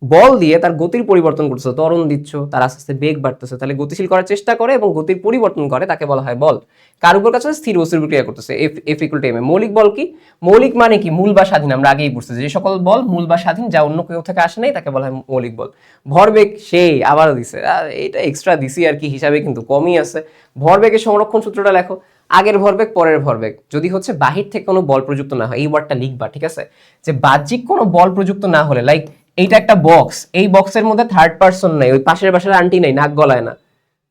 বল দিয়ে তার গতির পরিবর্তন করতেছে, ত্বরণ দিচ্ছ, তার আস্তে আস্তে বেগ বাড়তেছে, তাহলে গতিশীল করার চেষ্টা করে এবং গতির পরিবর্তন করে, তাকে বলা হয় বল। কার উপর কাছে? স্থির বস্তুর উপর ক্রিয়া করতেছে। F equal to M A. মৌলিক বল কি? মৌলিক মানে কি? মূল বা স্বাধীন। আমরা আগেই পড়ছি যে সকল বল মূল বা স্বাধীন, যা অন্য কেউ থেকে আসে নাই, তাকে বলা হয় মৌলিক বল। ভরবেগ সেই আবারও দিছে, এটা এক্সট্রা দিছি আর কি, হিসাবে কিন্তু কমই আছে। ভরবেগের সংরক্ষণ সূত্রটা লেখো। আগের ভরবেগ পরের ভরবেগ যদি হচ্ছে বাহির থেকে কোনো বল প্রযুক্ত না হয়, এই ওয়ার্ডটা লিখবা, ঠিক আছে, যে বাহ্যিক কোনো বল প্রযুক্ত না হলে, লাইক এইটা একটা বক্স, এই বক্সের মধ্যে থার্ড পার্সন নাই, ওই পাশের বাসার আন্টি নাই, নাক গলায় না,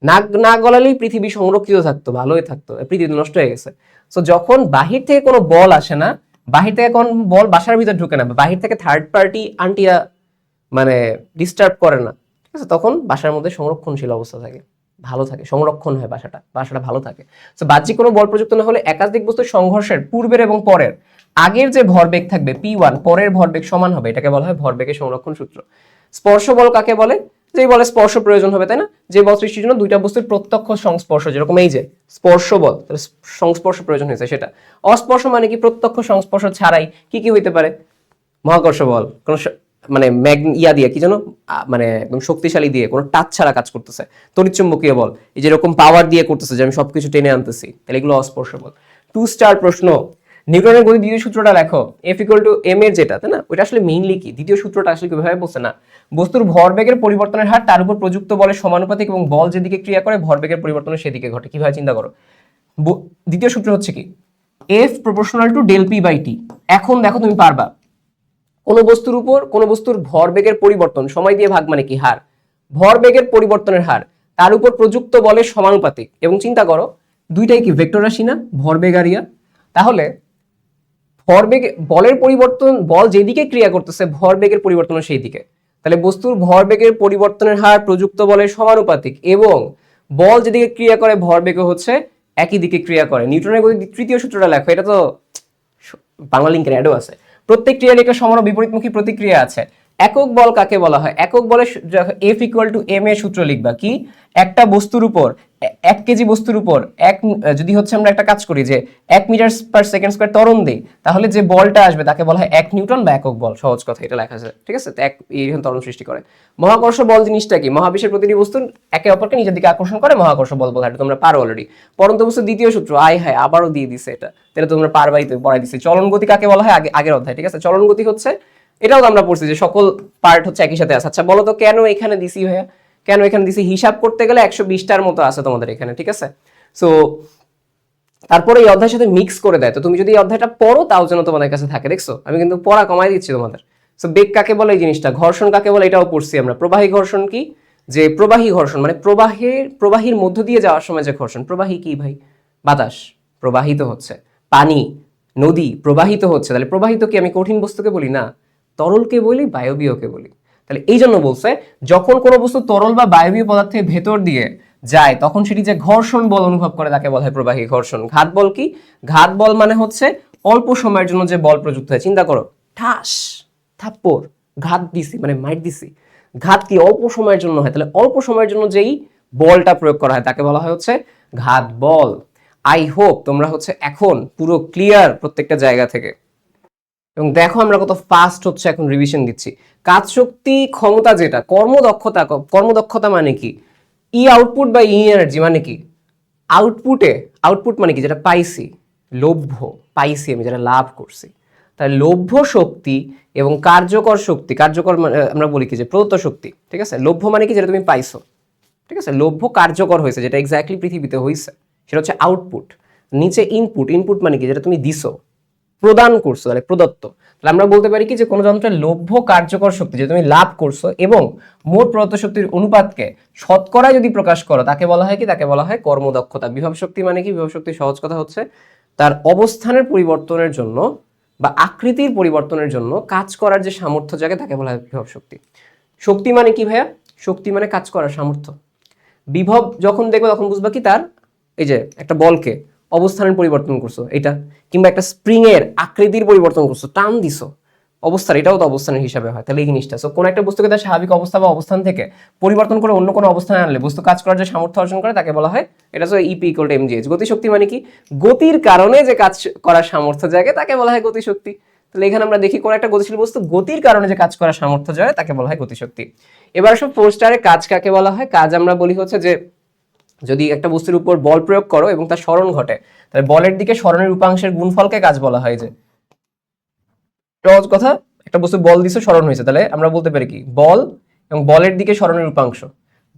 নাক না গলালেই পৃথিবী সংরক্ষিত থাকতো, ভালোই থাকতো, পৃথিবী নষ্ট হয়ে গেছে। তো যখন বাহির থেকে কোনো বল আসে না, বাহির থেকে কোন বল বাসার ভিতর ঢুকে না, বাহির থেকে থার্ড পার্টি আন্টিরা মানে ডিস্টার্ব করে না, ঠিক আছে, তখন বাসার মধ্যে সংরক্ষণশীল অবস্থা থাকে, ভালো থাকে, সংরক্ষণ হয়, বাসাটা ভালো থাকে। তো বাহ্যিক কোনো বল প্রযুক্ত না হলে একাধিক বস্তুর সংঘর্ষের পূর্বের এবং পরের আগের যে ভরবেগ থাকবে P1, পরের ভরবেগ সমান হবে, এটাকে বলা হয় ভরবেগের সংরক্ষণ সূত্র। স্পর্শ বল কাকে বলে? যেই বলে স্পর্শ প্রয়োজন হবে, তাই না, যে বল সৃষ্টির জন্য দুইটা বস্তুর প্রত্যক্ষ সংস্পর্শ, যেরকম এই যে স্পর্শ বল, তাহলে সংস্পর্শ প্রয়োজন হয়েছে সেটা। অস্পর্শ মানে কি? প্রত্যক্ষ সংস্পর্শ ছাড়াই কি কি হইতে পারে? মহাকর্ষ বল, কোন মানে ইয়া দিয়ে কি যেন, মানে একদম শক্তিশালী দিয়ে, কোনো টাচ ছাড়া কাজ করতেছে। তড়িৎচুম্বকীয় বল, এই যেরকম পাওয়ার দিয়ে করতেছে, যে আমি সবকিছু টেনে আনতেছি, তাহলে এগুলো অস্পর্শ বল। 2 স্টার প্রশ্ন, নিউটনের গতি দ্বিতীয় সূত্রটা লেখো। এফ ইকুয়াল টু এম এর যেটা, তাই না, ওইটা আসলে মেইনলি কি? দ্বিতীয় সূত্রটা আসলে কিভাবে বলছে না, বস্তুর ভরবেগের পরিবর্তনের হার তার উপর প্রযুক্ত বলের সমানুপাতিক এবং বল যেদিকে ক্রিয়া করে ভরবেগের পরিবর্তনের সেদিকে ঘটে। কিভাবে চিন্তা করো। দ্বিতীয় সূত্র হচ্ছে কি? F proportional to del P by T. এখন দেখো তুমি পারবা, কোনো বস্তুর উপর কোনো বস্তুর ভরবেগের পরিবর্তন সময় দিয়ে ভাগ মানে কি? হার। ভরবেগের পরিবর্তনের হার তার উপর প্রযুক্ত বলের সমানুপাতিক, এবং চিন্তা করো দুইটাই কি ভেক্টর রাশি না, ভরবেগ আর ইয়া, তাহলে ভরবেগ বলের পরিবর্তন, বল যেদিকে ক্রিয়া করতেছে ভরবেগের পরিবর্তন সেই দিকে, তাহলে বস্তুর ভরবেগের পরিবর্তনের হার প্রযুক্ত বলের সমানুপাতিক এবং বল যেদিকে ক্রিয়া করে ভরবেগও হচ্ছে একই দিকে ক্রিয়া করে। নিউটনের গতি তৃতীয় সূত্রটা লেখো, এটা তো বাংলা লিঙ্কের অ্যাডও আছে। প্রত্যেক ক্রিয়ার একটা সমান ও বিপরীতমুখী প্রতিক্রিয়া আছে। একক বল কাকে বলা হয়? একক বলে এফ ইকুয়াল টু এম এর সূত্র লিখবা। কি? একটা বস্তুর উপর 1 কেজি বস্তুর উপর যদি হচ্ছে আমরা একটা কাজ করি যে 1 মিটার পার সেকেন্ড স্কয়ার ত্বরণ দেই, তাহলে যে বলটা আসবে তাকে বলা হয় 1 নিউটন বা একক বল। সহজ কথা, এটা লেখা আছে, ঠিক আছে। তো এইরকম ত্বরণ সৃষ্টি করে। মহাকর্ষ বল জিনিসটা কি? মহাবিশ্বের প্রতিটি বস্তু একে অপরকে নিজের দিকে আকর্ষণ করে, মহাকর্ষ বল বলা হয়। এটা তোমরা পারো অলরেডি। পরন্ত বস্তুর দ্বিতীয় সূত্র, আয় হায় আবারও দিয়ে দিছে এটা, তাহলে তোমরা পারবাই, তো পড়াই দিছি। চলন গতি কাকে বলা হয়? আগের অধ্যায়, ঠিক আছে। চলন গতি হচ্ছে, এটাও আমরা পড়ছি যে সকল পার্ট হচ্ছে একই সাথে আছে। আচ্ছা বলো তো কেন এখানে দিছি ভাইয়া, কেন এখানে দিছি? হিসাব করতে গেলে 120টার মতো আছে তোমাদের এখানে, ঠিক আছে। সো তারপরে এই অধ্যায়ের সাথে মিক্স করে দেয়, তো তুমি যদি এই অধ্যায়টা পড়ো তাও যেন তোমাদের কাছে থাকে। দেখছো আমি কিন্তু পড়া কমাই দিচ্ছি তোমাদের। সো বেগ কাকে বলে এই জিনিসটা, ঘর্ষণ কাকে বলে এটাও পড়ছি আমরা। প্রবাহী ঘর্ষণ কি? যে প্রবাহী ঘর্ষণ মানে প্রবাহীর মধ্য দিয়ে যাওয়ার সময় যে ঘর্ষণ। প্রবাহী কি ভাই? বাতাস প্রবাহিত হচ্ছে, পানি, নদী প্রবাহিত হচ্ছে, তাহলে প্রবাহিত কি? আমি কঠিন বস্তুকে বলি না, তরলকে বলি, বায়বীয়কে বলি। তাহলে এই জন্য বলছে যখন কোনো বস্তু তরল বা বায়বীয় পদার্থের ভেতর দিয়ে যায় তখন সেটি যে ঘর্ষণ বল অনুভব করে তাকে বলা হয় প্রবাহী ঘর্ষণ। ঘাত বল কি? ঘাত বল মানে হচ্ছে অল্প সময়ের জন্য যে বল প্রযুক্ত হয়। চিন্তা করো, ঠাস থাপ্পড়, ঘাত দিছি মানে মাইট দিছি, ঘাত কি? অল্প সময়ের জন্য হয়, তাহলে অল্প সময়ের জন্য যেই বলটা প্রয়োগ করা হয় তাকে বলা হয় হচ্ছে ঘাত বল। আই হোপ তোমরা হচ্ছে এখন পুরো ক্লিয়ার প্রত্যেকটা জায়গা থেকে, এবং দেখো আমরা কত ফাস্ট হচ্ছে এখন রিভিশন দিচ্ছি। কাজ শক্তি ক্ষমতা যেটা, কর্মদক্ষতা, কর্মদক্ষতা মানে কি? ই আউটপুট বা ই এনার্জি মানে কি? আউটপুট মানে কি? যেটা পাইছি, লভ্য পাইছি আমি, যেটা লাভ করছি। তাহলে লভ্য শক্তি এবং কার্যকর শক্তি, কার্যকর আমরা বলি কি যে প্রদত্ত শক্তি, ঠিক আছে। লভ্য মানে কি? যেটা তুমি পাইছো, ঠিক আছে। লভ্য কার্যকর হয়েছে, যেটা এক্স্যাক্টলি পৃথিবীতে হয়েছে, সেটা হচ্ছে আউটপুট। নিচে ইনপুট মানে কি? যেটা তুমি দিছো, প্রদান করছো, তাহলে প্রদত্ত। তাহলে আমরা বলতে পারি কি যে কোনো যন্ত্রের লভ্য কার্যকর শক্তি যে তুমি লাভ করছো এবং মোট প্রদত্ত শক্তির অনুপাতকে শতকরায় যদি প্রকাশ করো তাকে বলা হয় কি? তাকে বলা হয় কর্মদক্ষতা। বিভব শক্তি মানে কি? বিভব শক্তি সহজ কথা হচ্ছে তার অবস্থানের পরিবর্তনের জন্য বা আকৃতির পরিবর্তনের জন্য কাজ করার যে সামর্থ্য জাগে তাকে বলা হয় বিভব শক্তি। শক্তি মানে কি ভাইয়া? শক্তি মানে কাজ করার সামর্থ্য। বিভব যখন দেখবে তখন বুঝবা কি তার, এই যে একটা বলকে অবস্থানের পরিবর্তন করছো এটা, কিংবা একটা স্প্রিং এর আকৃতির পরিবর্তন করছো, টান দিছো, অবস্থান, এটাও তো অবস্থানের হিসাবে হয়, তাহলে এই জিনিসটা। সো কোন একটা বস্তুকে তার স্বাভাবিক অবস্থা বা অবস্থান থেকে পরিবর্তন করে অন্য কোনো অবস্থানে আনলে বস্তু কাজ করার যে সামর্থ্য অর্জন করে তাকে বলা হয়, এটা হচ্ছে ইপি ইকুয়াল টু এমজিএইচ। গতিশক্তি মানে কি? গতির কারণে যে কাজ করার সামর্থ্য জাগে তাকে বলা হয় গতিশক্তি। তাহলে এখানে আমরা দেখি কোন একটা গতিশীল বস্তু গতির কারণে যে কাজ করার সামর্থ্য যায় তাকে বলা হয় গতিশক্তি। এবার আসলে 4 স্টারে কাজ কাকে বলা হয়? কাজ আমরা বলি হচ্ছে যে যদি একটা বস্তুর উপর বল প্রয়োগ করো এবং তার সরণ ঘটে, তাহলে বলের দিকে সরণের উপাংশের গুণফলকে কাজ বলা হয়। যে সহজ কথা, একটা বস্তু বল দিছে, সরণ হয়েছে, তাহলে আমরা বলতে পারি কি বল এবং বলের দিকে সরণের উপাংশ।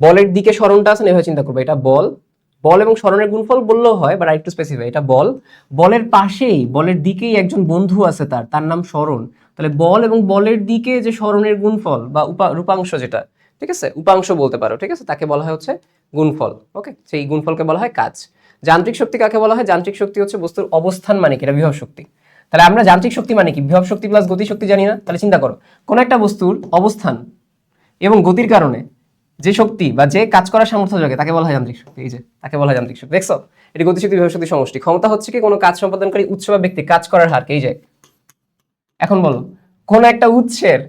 বলের দিকে সরণটা আছে, এভাবে চিন্তা করবো, এটা বল, বল এবং সরণের গুণফল বললেও হয়, বাট আরেকটু স্পেসিফাই, এটা বল, বলের পাশেই বলের দিকেই একজন বন্ধু আছে, তার নাম সরণ। তাহলে বল এবং বলের দিকে যে সরণের গুণফল বা রূপাংশ যেটা, ঠিক আছে, উপাংশ বলতে পারো, ঠিক আছে, তাকে বলা হয় হচ্ছে গুণফল। ওকে, সেই গুণফলকে বলা হয় কাজ। যান্ত্রিক শক্তি কাকে বলা হয়? যান্ত্রিক শক্তি হচ্ছে বস্তুর অবস্থান, মানে কি এটা বিভব শক্তি। তাহলে আমরা যান্ত্রিক শক্তি মানে কি বিভব শক্তি প্লাস গতি শক্তি জানি না? তাহলে চিন্তা করো, কোন একটা বস্তুর অবস্থান এবং গতির কারণে যে শক্তি বা যে কাজ করার সামর্থ্য জাগে তাকে বলা হয় যান্ত্রিক শক্তি। এই যে তাকে বলা হয় যান্ত্রিক শক্তি। দেখছো, এটি গতিশক্তি বিভব শক্তি সমষ্টি। ক্ষমতা হচ্ছে কি কোনো কাজ সম্পাদনকারী উৎস বা ব্যক্তি কাজ করার হার। এই যে এখন বলো, কোন একটা উৎসের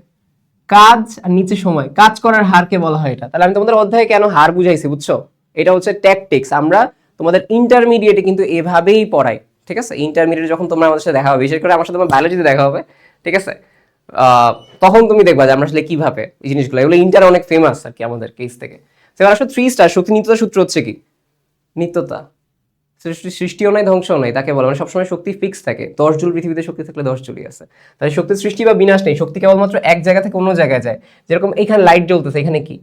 কাজ আর নিচে সময় কাজ করার হারকে বলা হয় এটা। তাহলে আমি তোমাদের অধ্যায়ে কেন হার বুঝাইছি বুঝছো? এটা হচ্ছে ট্যাকটিক্স। আমরা তোমাদের ইন্টারমিডিয়েটে কিন্তু এভাবেই পড়াই, ঠিক আছে? ইন্টারমিডিয়েটে যখন তোমরা আমাদের সাথে দেখা হবে, বিশেষ করে আমার সাথে তোমার বায়োলজিতে দেখা হবে, ঠিক আছে, তখন তুমি দেখবা যে আমরা আসলে কিভাবে এই জিনিসগুলো, এগুলো ইন্টার অনেক ফেমাস আর কি আমাদের কেস থেকে। এবার আসলে 3 স্টার শক্তি নিত্যতা সূত্র হচ্ছে কি? নিত্যতা। সৃষ্টিও নাই ধ্বংসও নাই, তাকে বলে মানে সবসময় শক্তি ফিক্স থাকে। 10 জুল পৃথিবীতে শক্তি থাকলে 10 জুলই আছে। তাহলে শক্তির সৃষ্টি বা বিনাশ নেই, শক্তি কেবলমাত্র এক জায়গা থেকে অন্য জায়গায় যায়। যেরকম এখানে লাইট জ্বলতেছে, এখানে কি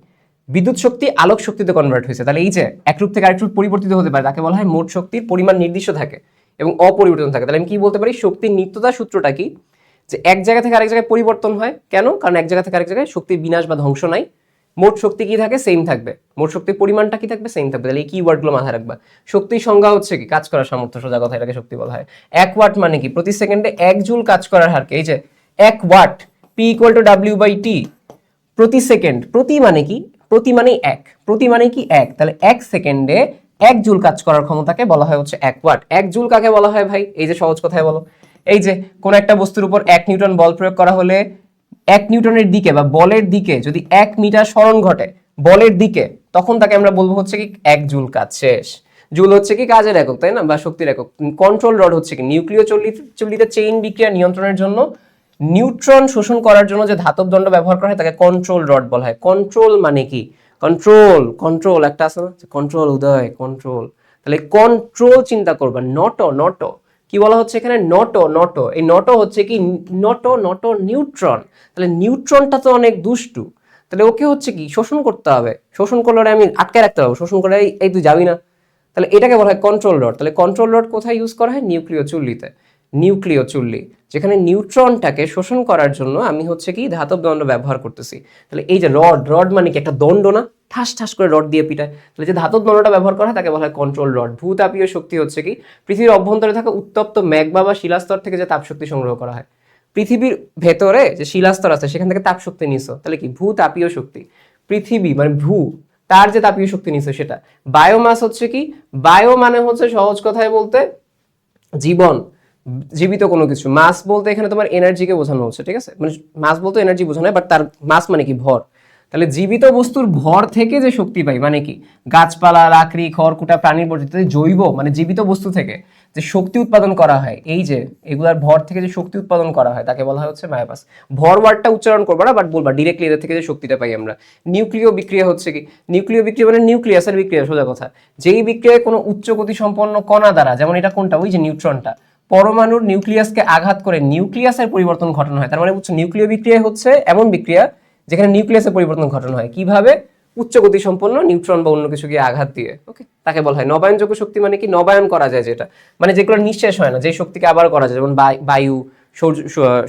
বিদ্যুৎ শক্তি আলোক শক্তিতে কনভার্ট হয়েছে। তাহলে এই যে এক রূপ থেকে আরেক রূপ পরিবর্তিত হতে পারে, তাকে বলা হয় মোট শক্তির পরিমাণ নির্দিষ্ট থাকে এবং অপরিবর্তন থাকে। তাহলে আমি কি বলতে পারি, শক্তির নিত্যতা সূত্রটা কি? যে এক জায়গা থেকে আরেক জায়গায় পরিবর্তন হয় কেন? কারণ এক জায়গা থেকে আরেক জায়গায় শক্তির বিনাশ বা ধ্বংস নাই, মোট শক্তি কি থাকে? সেম থাকবে। মোট শক্তির পরিমাণটা কি থাকবে? সেম থাকবে। তাহলে এই কিওয়ার্ডগুলো মাথায় রাখবা। শক্তির সংজ্ঞা হচ্ছে কি? কাজ করার সামর্থ্য, সোজা কথা, এটাকে শক্তি বলা হয়। 1 ওয়াট মানে কি? প্রতি সেকেন্ডে 1 জুল কাজ করার হারকে, এই যে 1 watt, P equal to W by T, প্রতি সেকেন্ড। প্রতি মানে কি? প্রতি মানে 1, প্রতি মানে কি 1, তাহলে 1 সেকেন্ডে 1 জুল কাজ করার ক্ষমতাকে বলা হয় হচ্ছে 1 ওয়াট। 1 জুল কাকে বলা হয় ভাই? এই যে সহজ কথায় বলো, এই যে কোন একটা বস্তুর উপর 1 নিউটন বল প্রয়োগ করা হলে 1 নিউটনের দিকে বা বলের দিকে যদি 1 মিটার সরণ ঘটে বলের দিকে, তখন তাকে আমরা বলবো হচ্ছে কি 1 জুল কাজ শেষ। জুল হচ্ছে কি কাজের একক, তাই না, বা শক্তির একক। কন্ট্রোল রড হচ্ছে কি নিউক্লিয় চলিত চেইন বিক্রিয়া নিয়ন্ত্রণের জন্য নিউট্রন শোষণ করার জন্য যে ধাতব দণ্ড ব্যবহার করা হয় তাকে কন্ট্রোল রড বলা হয়। কন্ট্রোল মানে কি? কন্ট্রোল, কন্ট্রোল একটা আছে না, কন্ট্রোল, উদয়, কন্ট্রোল। তাহলে কন্ট্রোল চিন্তা করবা, নটো, নটো কি বলা হচ্ছে এখানে? নটো, নটো। এই নটো হচ্ছে কি? নটো, নটো নিউট্রন। তাহলে নিউট্রনটা তো অনেক দুষ্টু, তাহলে ওকে হচ্ছে কি শোষণ করতে হবে। শোষণ করলে আমি আটকে রাখতে পারবো, শোষণ করে এই তুই যাবি না, তাহলে এটাকে বলা হয় কন্ট্রোল রড। তাহলে কন্ট্রোল রড কোথায় ইউজ করা হয়? নিউক্লিয় চুল্লিতে। নিউক্লিয় চুল্লি, যেখানে নিউট্রনটাকে শোষণ করার জন্য আমি হচ্ছে কি ধাতব দণ্ড ব্যবহার করতেছি। তাহলে এই যে রড, রড মানে কি একটা দণ্ড না, ঠাস ঠাস করে রড দিয়ে পিটায়। তাহলে যে ধাতব দণ্ডটা ব্যবহার করা হয় তাকে বলা হয় কন্ট্রোল রড। ভূতাপীয় শক্তি হচ্ছে কি? পৃথিবীর অভ্যন্তরে থাকা উত্তপ্ত ম্যাগমা বা শিলাস্তর থেকে যে তাপশক্তি সংগ্রহ করা হয়। পৃথিবীর ভেতরে যে শিলাস্তর আছে সেখান থেকে তাপশক্তি নিছো, তাহলে কি ভূতাপীয় শক্তি। পৃথিবী মানে ভূ, তার যে তাপীয় শক্তি নিছো সেটা। বায়োমাস হচ্ছে কি? বায়ো মানে হচ্ছে সহজ কথায় বলতে জীবন, জীবিত কোনো কিছু। মাস বলতে এখানে তোমার এনার্জিকে বোঝানো হচ্ছে, ঠিক আছে, মানে মাস বলতে এনার্জি বোঝানো হয়, বাট তার মাস মানে কি ভর। তাহলে জীবিত বস্তুর ভর থেকে যে শক্তি পাই মানে কি? গাছপালা, লাকড়ি, খড়কুটা, প্রাণীর বর্জিত জৈব মানে জীবিত বস্তু থেকে যে শক্তি উৎপাদন করা হয়, এই যে এগুলার ভর থেকে যে শক্তি উৎপাদন করা হয় তাকে বলা হয় হচ্ছে বায়োমাস। ভর ওয়ার্ডটা উচ্চারণ করবো না, বাট বলবা ডিরেক্টলি এদের থেকে যে শক্তিটা পাই আমরা। নিউক্লিয় বিক্রিয়া হচ্ছে কি? নিউক্লিয় বিক্রিয়া মানে নিউক্লিয়াসের বিক্রিয়া, সোজা কথা। যেই বিক্রিয়ায় কোনো উচ্চ গতি সম্পন্ন কণা দ্বারা, যেমন এটা কোনটা, ওই যে নিউট্রনটা, পরমাণুর নিউক্লিয়াসকে আঘাত করে নিউক্লিয়াসের পরিবর্তন ঘটানো হয়। তার মানে বুঝছো, নিউক্লিয় বিক্রিয়া হচ্ছে এমন বিক্রিয়া যেখানে নিউক্লিয়াসের পরিবর্তন ঘটানো হয়। কিভাবে? উচ্চ গতি সম্পন্ন নিউট্রন বা অন্য কিছুকে আঘাত দিয়ে। ওকে, তাকে বলা হয় নবায়নযোগ্য শক্তি। মানে কি? নবায়ন করা যায় যেটা, মানে যেগুলো নিঃশেষ হয় না, যে শক্তিকে আবার করা যায়, যেমন বায়ু,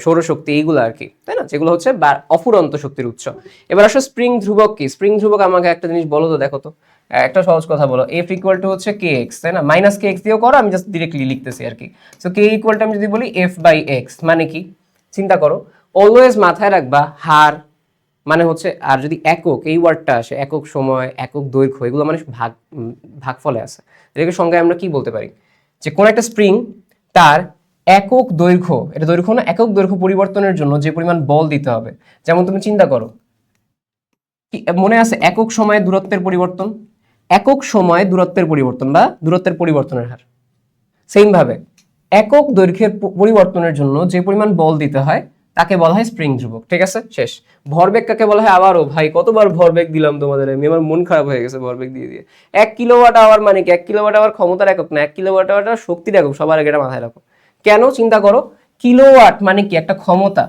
সৌরশক্তি, এইগুলো আর কি, তাই না, যেগুলো হচ্ছে অফুরন্ত শক্তির উৎস। এবার আসো স্প্রিং ধ্রুবক কি? স্প্রিং ধ্রুবক আমাকে একটা জিনিস বলো তো, দেখো তো, একটা সহজ কথা বলো। এফ ইকুয়াল টু হচ্ছে কে এক্স, তাই না, মাইনাস কে এক্স দিয়েও করো, আমি জাস্ট ডিরেক্টলি লিখতেছি আর কি। সো কে ইকুয়াল টু আমি যদি বলি এফ বাই এক্স, মানে কি? চিন্তা করো, অলওয়েজ মাথায় রাখবা হার মানে হচ্ছে, আর যদি একক এই ওয়ার্ডটা আসে, একক সময়, একক দৈর্ঘ্য, এগুলো মানে ভাগফলে আছে। এটাকে সংজ্ঞায় আমরা কি বলতে পারি? যে কোন একটা স্প্রিং তার একক দৈর্ঘ্য, এটা দৈর্ঘ্য না, একক দৈর্ঘ্য পরিবর্তনের জন্য যে পরিমাণ বল দিতে হবে, যেমন তুমি চিন্তা করো, মনে আছে একক সময়ে দূরত্বের পরিবর্তন, একক সময় দূরত্বের পরিবর্তন বা দূরত্বের পরিবর্তনের হার, সেম ভাবে একক দৈর্ঘ্যের পরিবর্তনের জন্য যে পরিমাণ বল দিতে হয় তাকে বলা হয় স্প্রিং ধ্রুবক। ঠিক আছে, শেষ। ভরবেগ কাকে বলা হয়? আবারও ভাই কতবার ভরবেগ দিলাম তোমাদের, আমি আমার মন খারাপ হয়ে গেছে ভরবেগ দিয়ে দিয়ে। 1 কিলোওয়াট আওয়ার মানে কি? 1 কিলোওয়াট আওয়ার ক্ষমতার একক না, 1 কিলোওয়াট আওয়ার শক্তির একক। সবার আগে এটা মাথায় রাখো। কেন? চিন্তা করো, কিলোওয়াট মানে কি? একটা ক্ষমতা।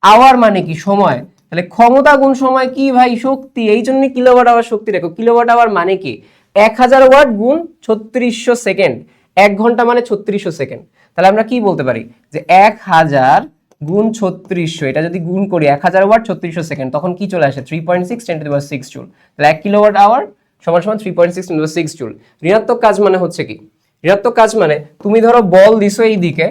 আওয়ার মানে কি? সময়। তাহলে ক্ষমতা গুণ সময় কি ভাই? শক্তি। এই জন্য কিলোওয়াট আওয়ার শক্তির একক। কিলোওয়াট আওয়ার মানে কি? 1000 ওয়াট গুণ 3600 সেকেন্ড। 1 ঘন্টা মানে 3600 সেকেন্ড। তাহলে আমরা কি বলতে পারি যে 1000 গুণ 3600, এটা যদি গুণ করি 1000 ওয়াট 3600 সেকেন্ড, তখন কি চলে আসে? 3.6 × 10⁶ জুল। তাহলে 1 কিলোওয়াট আওয়ার সমান সমান 3.6 × 10⁶ জুল। ঋণাত্মক কাজ মানে হচ্ছে কি? ঋণাত্মক কাজ মানে তুমি ধরো বল দিছো এই দিকে,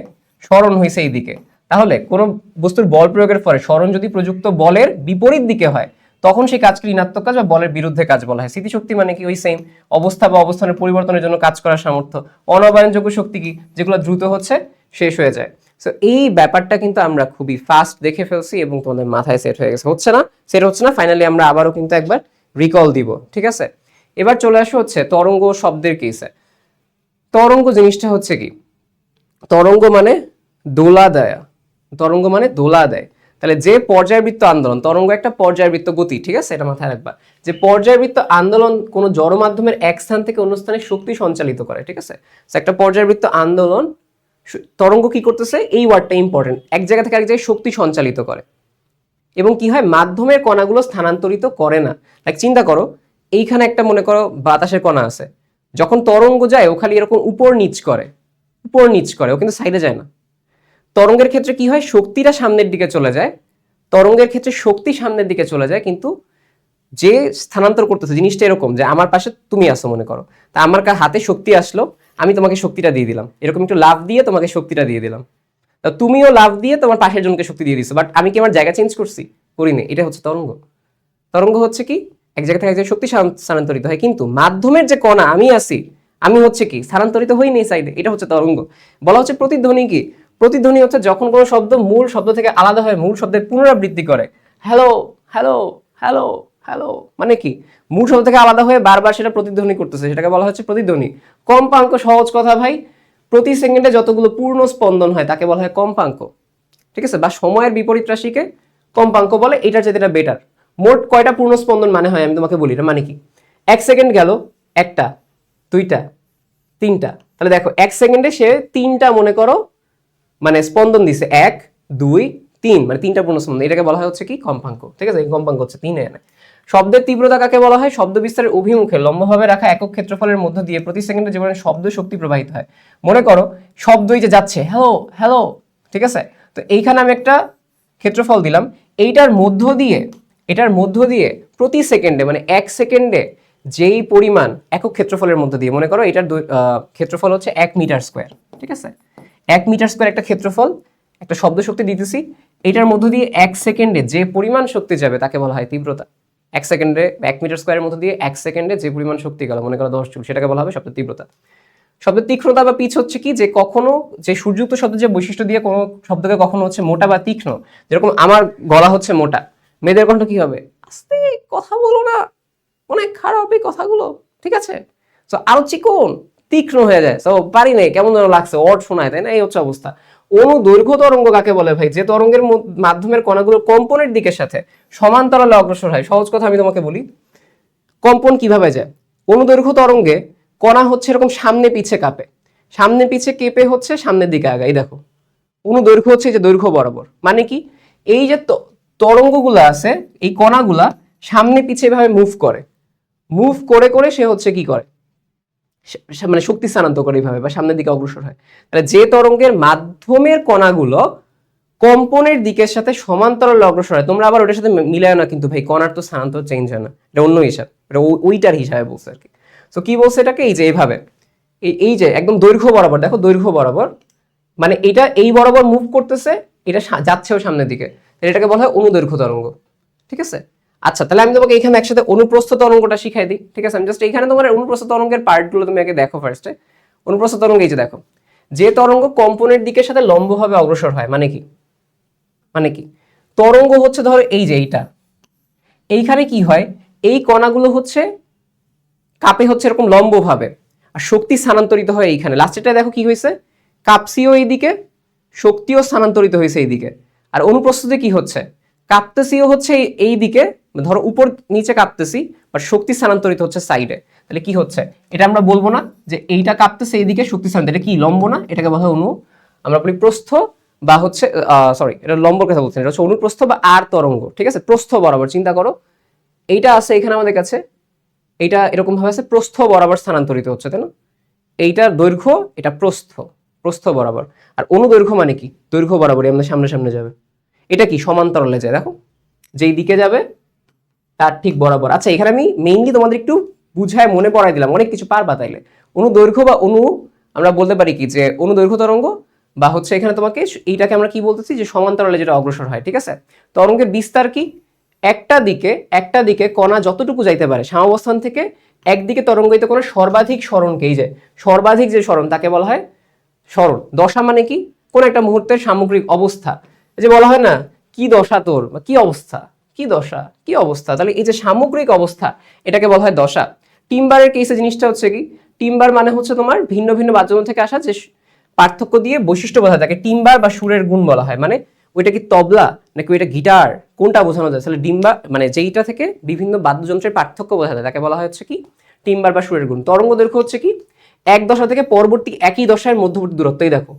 সরণ হয়েছে এই দিকে। তাহলে কোনো বস্তুর বল প্রয়োগের ফলে সরণ যদি প্রযুক্ত বলের বিপরীত দিকে হয়, তখন সেই কাজকে ঋণাত্মক কাজ বা বলের বিরুদ্ধে কাজ বলা হয়। স্থিতিশক্তি মানে কি? ওই সেম, অবস্থা বা অবস্থানের পরিবর্তনের জন্য কাজ করার সামর্থ্য। অনবায়নযোগ্য শক্তি কি? যেগুলো দ্রুত হচ্ছে, শেষ হয়ে যায়। সো এই ব্যাপারটা কিন্তু আমরা খুবই ফাস্ট দেখে ফেলছি এবং তোমাদের মাথায় সেট হয়ে গেছে। হচ্ছে না? সেট হচ্ছে না? ফাইনালি আমরা আবারও কিন্তু একবার রিকল দিব। ঠিক আছে, এবার চলে আসো হচ্ছে তরঙ্গ শব্দের কেসে। তরঙ্গ জিনিসটা হচ্ছে কি? তরঙ্গ মানে দোলা দেয়া, তরঙ্গ মানে দোলা দেয়। তাহলে যে পর্যায়বৃত্ত আন্দোলন, তরঙ্গ একটা পর্যায়বৃত্ত গতি, ঠিক আছে, এটা মাথায় রাখবা। যে পর্যায়বৃত্ত আন্দোলন কোনো জড় মাধ্যমের এক স্থান থেকে অন্য স্থানে শক্তি সঞ্চালিত করে। ঠিক আছে, একটা পর্যায়বৃত্ত আন্দোলন, তরঙ্গ কি করতেছে? এই ওয়ার্ডটা ইম্পর্টেন্ট, এক জায়গা থেকে আরেক জায়গায় শক্তি সঞ্চালিত করে এবং কি হয়? মাধ্যমের কণাগুলো স্থানান্তরিত করে না। লাইক চিন্তা করো, এইখানে একটা মনে করো বাতাসের কণা আছে, যখন তরঙ্গ যায় ও খালি এরকম উপর নিচ করে, উপর নিচ করে, ও কিন্তু সাইডে যায় না। তরঙ্গের ক্ষেত্রে কি হয়? শক্তিটা সামনের দিকে চলে যায়, তরঙ্গের ক্ষেত্রে শক্তি সামনের দিকে চলে যায়, কিন্তু যে স্থানান্তর করতেছে জিনিসটা এরকম যে আমার পাশে তুমি আসো মনে করো, তা আমার হাতে শক্তি আসলো, আমি তোমাকে শক্তিটা দিয়ে দিলাম, এরকম একটু লাভ দিয়ে তোমাকে শক্তিটা দিয়ে দিলাম। তা তুমিও লাভ দিয়ে তোমার পাশের জনকে শক্তি দিয়ে দিছো, বাট আমি কি আমার জায়গা চেঞ্জ করছি? করিনি। এটা হচ্ছে তরঙ্গ। তরঙ্গ হচ্ছে কি? এক জায়গা থেকে এক জায়গায় শক্তি স্থানান্তরিত হয়, কিন্তু মাধ্যমের যে কণা আমি আছি, আমি হচ্ছে কি? স্থানান্তরিত হইনি সাইডে। এটা হচ্ছে তরঙ্গ। বলা হচ্ছে প্রতিধ্বনি কি? প্রতিধ্বনি হচ্ছে যখন কোনো শব্দ মূল শব্দ থেকে আলাদা হয়, মূল শব্দের পুনরাবৃত্তি করে। হ্যালো হ্যালো হ্যালো হ্যালো মানে কি? মূল শব্দ থেকে আলাদা হয়ে বারবার সেটা প্রতিধ্বনি করতেছে, সেটাকে বলা হচ্ছে প্রতিধ্বনি। কম্পাঙ্ক, সহজ কথা ভাই, প্রতি সেকেন্ডে যতগুলো পূর্ণ স্পন্দন হয় তাকে বলা হয় কম্পাঙ্ক। ঠিক আছে, বা সময়ের বিপরীত রাশিকে কম্পাঙ্ক বলে। এটার চেয়ে এটা বেটার। মোট কয়টা পূর্ণ স্পন্দন মানে হয় আমি তোমাকে বলি। এটা মানে কি? 1 সেকেন্ড গেল, একটা, দুইটা, তিনটা। তাহলে দেখো 1 সেকেন্ডে সে 3টা মনে করো মানে স্পন্দন দিছে, 1 2 3, মানে 3টা পূর্ণ স্পন্দন। এটাকে বলা হয় হচ্ছে কি? কম্পাঙ্ক। ঠিক আছে, এই কম্পাঙ্ক হচ্ছে 3 এনে। শব্দের তীব্রতা কাকে বলা হয়? শব্দ বিস্তারের অভিমুখে লম্বভাবে রাখা একক ক্ষেত্রফলের মধ্য দিয়ে প্রতি সেকেন্ডে যে পরিমাণ শব্দ শক্তি প্রবাহিত হয়। মনে করো শব্দই যে যাচ্ছে হ্যালো হ্যালো, ঠিক আছে, তো এইখানে আমি একটা ক্ষেত্রফল দিলাম, এইটার মধ্য দিয়ে প্রতি সেকেন্ডে মানে 1 সেকেন্ডে যেই পরিমাণ একক ক্ষেত্রফলের মধ্য দিয়ে, মনে করো এটার ক্ষেত্রফল হচ্ছে 1 মিটার স্কোয়ার। ঠিক আছে, 1 মিটার স্কোয়ার একটা ক্ষেত্রফল, একটা শব্দ শক্তি দিতেছি, এটার মধ্য দিয়ে 1 সেকেন্ডে যে পরিমাণ শক্তি যাবে তাকে বলা হয় তীব্রতা। 1 সেকেন্ডে 1 মিটার স্কোয়ারের মধ্য দিয়ে 1 সেকেন্ডে যে পরিমাণ শক্তি গেল, মনে করো 10 জুল, সেটাকে বলা হবে শব্দের তীব্রতা। শব্দের তীক্ষ্ণতা বা পিচ হচ্ছে কি? যে কখনো যে সূর্যযুক্ত শব্দের যে বৈশিষ্ট্য দিয়ে কোনো শব্দকে কখনো হচ্ছে মোটা বা তীক্ষ্ণ, যেরকম আমার গলা হচ্ছে মোটা, মেয়েদের কণ্ঠ কি হবে? আস্তে কথা বলো না, অনেক খারাপ এই কথাগুলো। ঠিক আছে, তো আরো চিকন তীক্ষ্ণ হয়ে যায়, তো পারি নাই, কেমন যেন লাগছে, অড শোনায়, তাই না? এই হচ্ছে অবস্থা। অনুদৈর্ঘ্য তরঙ্গ কাকে বলে ভাই? যে তরঙ্গের মাধ্যমের কণাগুলো কম্পনের দিকের সাথে সমান্তরালে অগ্রসর হয়। সহজ কথা আমি তোমাকে বলি, কম্পন কিভাবে যায়। অনুদৈর্ঘ্য তরঙ্গে কণা হচ্ছে এরকম সামনে পিছে কাঁপে, সামনে পিছে কেঁপে হচ্ছে সামনের দিকে আগায়। দেখো অনুদৈর্ঘ্য হচ্ছে যে দৈর্ঘ্য বরাবর, মানে কি? এই যে তরঙ্গগুলো আছে, এই কণাগুলা সামনে পিছে এভাবে মুভ করে করে সে হচ্ছে কি করে? মানে শক্তি স্থানান্তর করে এইভাবে, বা সামনের দিকে অগ্রসর হয়। তাহলে যে তরঙ্গের মাধ্যমের কণাগুলো কম্পনের দিকের সাথে সমান্তরালে অগ্রসর হয়, তোমরা আবার ওটার সাথে মিলায় না কিন্তু ভাই, কণার তো স্থানান্তর চেঞ্জ হয় না, এটা অন্য হিসাব, এটা ওইটার হিসাবে বলছে আর কি। তো কি বলছে এটাকে? এই যে এইভাবে, এই যে একদম দৈর্ঘ্য বরাবর, দেখো দৈর্ঘ্য বরাবর, মানে এটা এই বরাবর মুভ করতেছে, এটা যাচ্ছেও সামনের দিকে, এটাকে বলা হয় অনুদৈর্ঘ্য তরঙ্গ। ঠিক আছে, আচ্ছা তাহলে আমি তোমাকে এখানে একসাথে অনুপ্রস্থ তরঙ্গটা শিখাই দিই। ঠিক আছে, আমি জাস্ট এখানে তোমার অনুপ্রস্থ তরঙ্গের পার্টগুলো তুমি আগে দেখো ফার্স্টে। অনুপ্রস্থ তরঙ্গ এই যে দেখো, যে তরঙ্গ কম্পনের দিকের সাথে লম্বভাবে অগ্রসর হয়, মানে কি? মানে কি তরঙ্গ হচ্ছে ধরো এই যে এইখানে কি হয়, এই কণাগুলো হচ্ছে কাপে হচ্ছে এরকম লম্বভাবে, আর শক্তি স্থানান্তরিত হয় এইখানে। লাস্টেরটা দেখো কি হয়েছে, কাপসিও এইদিকে, শক্তিও স্থানান্তরিত হয়েছে এইদিকে। আর অনুপ্রস্থতে কি হচ্ছে, কাঁপতেছিও হচ্ছে এই দিকে, ধরো উপর নিচে কাঁপতেছি, বাট শক্তি স্থানান্তরিত হচ্ছে সাইডে। তাহলে কি হচ্ছে, এটা আমরা বলবো না যে এইটা কাঁপতেছে এইদিকে শক্তি স্থানান্তরিত, এটা কি লম্ব না? এটাকে বলা হয় অনু, আমরা বলি প্রস্থ, বা হচ্ছে সরি এটা লম্বর কথা বলছেন, এটা হচ্ছে অনুপ্রস্থ বা আর তরঙ্গ। ঠিক আছে, প্রস্থ বরাবর চিন্তা করো, এইটা আছে এখানে আমাদের কাছে, এইটা এরকম ভাবে আছে প্রস্থ বরাবর স্থানান্তরিত হচ্ছে, তাই না? এইটার দৈর্ঘ্য, এটা প্রস্থ, প্রস্থ বরাবর। আর অনুদৈর্ঘ্য মানে কি, দৈর্ঘ্য বরাবরই আমাদের সামনে সামনে যাবে। এটা কি সমান্তরালে যায়, দেখো যেই দিকে যাবে তার ঠিক বরাবর। আচ্ছা এখানে আমি মেইনলি তোমাদের একটু বুঝায় মনে পড়াই দিলাম, অনেক কিছু পারবা তাইলে। অনুদৈর্ঘ্য বা আমরা বলতে পারি কি যে অনুদৈর্ঘ্য তরঙ্গ, বা হচ্ছে এখানে তোমাকে এইটাকে আমরা কি বলতেছি যে সমান্তরালে যেটা অগ্রসর হয়। ঠিক আছে, তরঙ্গের বিস্তার কি, একটা দিকে কণা যতটুকু যাইতে পারে সাম্যাবস্থান থেকে একদিকে তরঙ্গায়িত কোনো সর্বাধিক সরণকে, এই যে সর্বাধিক যে সরণ তাকে বলা হয় সরণ। দশা মানে কি, কোন একটা মুহূর্তের সামগ্রিক অবস্থা। এই যে বলা হয় না কি দশা তোর, বা কি অবস্থা, কি দশা, কি অবস্থা, তাহলে এই যে সামগ্রিক অবস্থা এটাকে বলা হয় দশা। টিম্বারের কেসে জিনিসটা হচ্ছে কি, টিম্বার মানে হচ্ছে তোমার ভিন্ন ভিন্ন বাদ্যযন্ত্র থেকে আসা যে পার্থক্য দিয়ে বৈশিষ্ট্য বোঝা, তাকে টিম্বার বা সুরের গুণ বলা হয়। মানে ওইটা কি তবলা নাকি ওইটা গিটার, কোনটা বোঝানো যায়? তাহলে ডিম্বা মানে যেইটা থেকে বিভিন্ন বাদ্যযন্ত্রের পার্থক্য বোঝা যায় তাকে বলা হয় হচ্ছে কি টিম্বার বা সুরের গুণ। তরঙ্গ দৈর্ঘ্য হচ্ছে কি এক দশা থেকে পরবর্তী একই দশার মধ্যবর্তী দূরত্বই। দেখো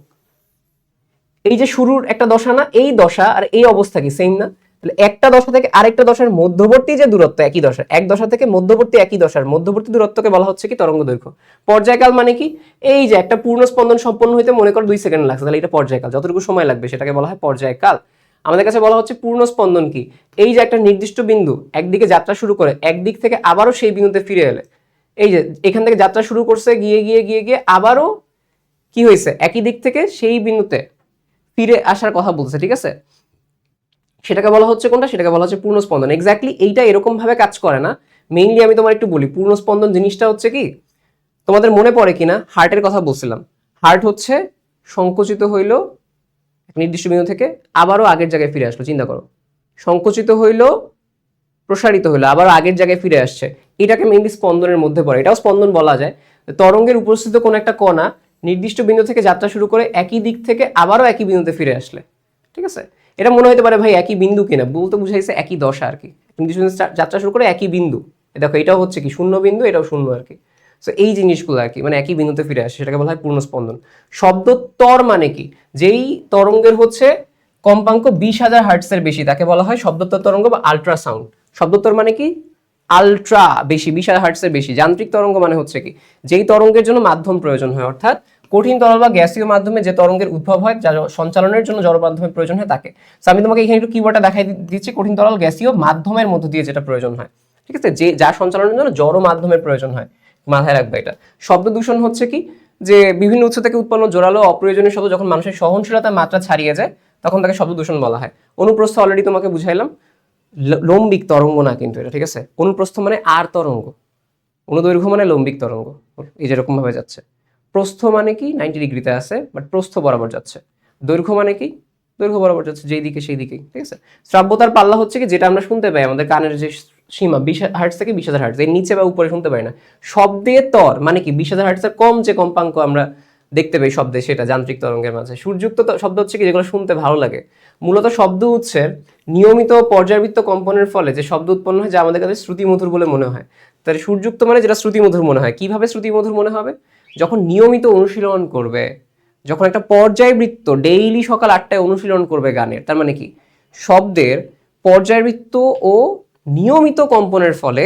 এই যে শুরুর একটা দশা না, এই দশা আর এই অবস্থা কি সেম না? তাহলে একটা দশা থেকে আরেকটা দশার মধ্যবর্তী যে দূরত্ব, একই দশা, এক দশা থেকে মধ্যবর্তী একই দশার মধ্যবর্তী দূরত্বকে বলা হচ্ছে কি তরঙ্গ দৈর্ঘ্য। পর্যায়কাল মানে কি, এই যে একটা পূর্ণ স্পন্দন সম্পন্ন হইতে মনে করো 2 সেকেন্ড লাগছে, তাহলে এটা পর্যায়কাল, যতটুকু সময় লাগবে সেটাকে বলা হয় পর্যায়কাল। আমাদের কাছে বলা হচ্ছে পূর্ণ স্পন্দন কি, এই যে একটা নির্দিষ্ট বিন্দু একদিকে যাত্রা শুরু করে একদিক থেকে আবারও সেই বিন্দুতে ফিরে এলে, এই যে এখান থেকে যাত্রা শুরু করছে গিয়ে গিয়ে গিয়ে গিয়ে আবারও কি হয়েছে একই দিক থেকে সেই বিন্দুতে ফিরে আসার কথা বলছে। ঠিক আছে, সেটাকে বলা হচ্ছে কোনটা, সেটাকে বলা হচ্ছে পূর্ণ স্পন্দন। এক্স্যাক্টলি এইটা এরকম ভাবে কাজ করে না। মেইনলি আমি তোমার একটু বলি, পূর্ণ স্পন্দন জিনিসটা হচ্ছে কি, তোমাদের মনে পড়ে কিনা হার্টের কথা বলছিলাম, হার্ট হচ্ছে সংকুচিত হইলো এক নির্দিষ্ট বিন্দু থেকে আবারও আগের জায়গায় ফিরে আসলো। চিন্তা করো, সংকুচিত হইলো, প্রসারিত হইলো, আবার আগের জায়গায় ফিরে আসছে, এটাকে মেইনলি স্পন্দনের মধ্যে পড়ে। এটাও স্পন্দন বলা যায়। তরঙ্গের উপস্থিত কোন একটা কণা নির্দিষ্ট বিন্দু থেকে যাত্রা শুরু করে একই দিক থেকে আবারও একই বিন্দুতে ফিরে আসলে, ঠিক আছে, এটা মনে হতে পারে ভাই একই বিন্দু কিনা, বলতে বুঝাইছে একই দশা আর কি, নির্দিষ্ট যাত্রা শুরু করে একই বিন্দু। দেখো এটাও হচ্ছে কি শূন্য বিন্দু, এটাও শূন্য আর কি। সো এই জিনিসগুলো আর কি, মানে একই বিন্দুতে ফিরে আসে, সেটাকে বলা হয় পূর্ণ স্পন্দন। শব্দতর মানে কি, যেই তরঙ্গের হচ্ছে কম্পাঙ্ক 20,000 হার্টসের বেশি তাকে বলা হয় শব্দতর তরঙ্গ বা আল্ট্রাসাউন্ড। শব্দতর মানে কি, আলট্রা বেশি, 20,000 হার্টসের বেশি। যান্ত্রিক তরঙ্গ মানে হচ্ছে কি, যেই তরঙ্গের জন্য মাধ্যম প্রয়োজন হয়, অর্থাৎ কঠিন তরল বা গ্যাসীয় মাধ্যমে যে তরঙ্গের উদ্ভব হয়, যা সঞ্চালনের জন্য জড় মাধ্যমের প্রয়োজন হয় তাকে। সো আমি তোমাকে এখানে একটু কিওয়ার্ডটা দেখাই দিচ্ছি, কঠিন তরল গ্যাসীয় মাধ্যমের মধ্য দিয়ে যেটা প্রয়োজন হয়, ঠিক আছে, যে যা সঞ্চালনের জন্য জড় মাধ্যমের প্রয়োজন হয়, মাথায় রাখবে এটা। শব্দ দূষণ হচ্ছে কি, যে বিভিন্ন উৎস থেকে উৎপন্ন জোরালো অপ্রয়োজনীয় শব্দ যখন মানুষের সহনশীলতার মাত্রা ছাড়িয়ে যায় তখন তাকে শব্দ দূষণ বলা হয়। অনুপ্রস্থ অলরেডি তোমাকে বুঝাইলাম, লম্বিক তরঙ্গ না কিন্তু এটা, ঠিক আছে। অনুপ্রস্থ মানে আর তরঙ্গ, অনুদৈর্ঘ্য মানে লম্বিক তরঙ্গ, এই যেরকম ভাবে যাচ্ছে। প্রস্থ মানে কি 90 ডিগ্রিতে আছে, বাট প্রস্থ বরাবর যাচ্ছে। দৈর্ঘ্য মানে কি, দৈর্ঘ্য বরাবর যাচ্ছে, যেই দিকে সেই দিকেই, ঠিক আছে। শ্রাব্যতার পাল্লা হচ্ছে কি, যেটা আমরা শুনতে পাই আমাদের কানের যে সীমা 20 হার্টজ থেকে 20,000 হার্টজ, এর নিচে বা উপরে শুনতে পাই না। শব্দে তর মানে কি 20,000 হার্টজের কম যে কম্পাঙ্ক আমরা দেখতে পাই শব্দে, সেটা যান্ত্রিক তরঙ্গের মাঝে। সুরযুক্ত শব্দ হচ্ছে কি, যেগুলো শুনতে ভালো লাগে। মূলত শব্দ উৎসের নিয়মিত পর্যায়বৃত্ত কম্পনের ফলে যে শব্দ উৎপন্ন হয় যা আমাদের কাছে শ্রুতিমধুর বলে মনে হয়। তাহলে সুরযুক্ত মানে যেটা শ্রুতিমধুর মনে হয়। কিভাবে শ্রুতিমধুর মনে হবে, যখন নিয়মিত অনুশীলন করবে, যখন একটা পর্যায়বৃত্ত ডেইলি সকাল 8টায় অনুশীলন করবে গানের, তার মানে কি শব্দের পর্যায়বৃত্ত ও নিয়মিত কম্পনের ফলে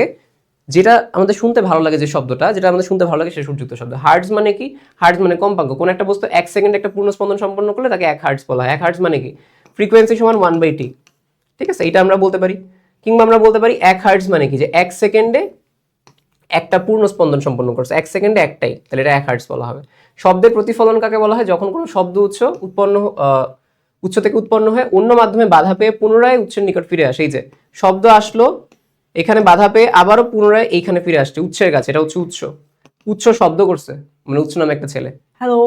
যেটা আমাদের শুনতে ভালো লাগে, যে শব্দটা যেটা আমাদের শুনতে ভালো লাগে, সে সুরযুক্ত শব্দ। হার্টজ মানে কি, হার্টজ মানে কম্পাঙ্ক। কোন একটা বস্তু 1 সেকেন্ডে একটা পূর্ণ স্পন্দন সম্পন্ন করলে তাকে 1 হার্টজ বলা হয়। 1 হার্টজ মানে কি, ফ্রিকোয়েন্সি সমান 1/t, ঠিক আছে, এটা আমরা বলতে পারি। কিংবা আমরা বলতে পারি 1 হার্টজ মানে কি, যে 1 সেকেন্ডে একটা পূর্ণ স্পন্দন সম্পন্ন করছে, 1 সেকেন্ডে একটাই, তাহলে এটা 1 হার্টজ বলা হবে। শব্দের প্রতিফলন কাকে বলা হয়, যখন কোনো শব্দ উৎস থেকে উৎপন্ন হয়ে অন্য মাধ্যমে বাধা পেয়ে পুনরায় উৎসের নিকট ফিরে আসে। এই যে শব্দ আসলো, এখানে বাধা পেয়ে আবারও পুনরায় এইখানে ফিরে আসছে উৎসের কাছে, এটা হচ্ছে উৎস। উৎস শব্দ করছে, মানে উৎস নামে একটা ছেলে, হ্যালো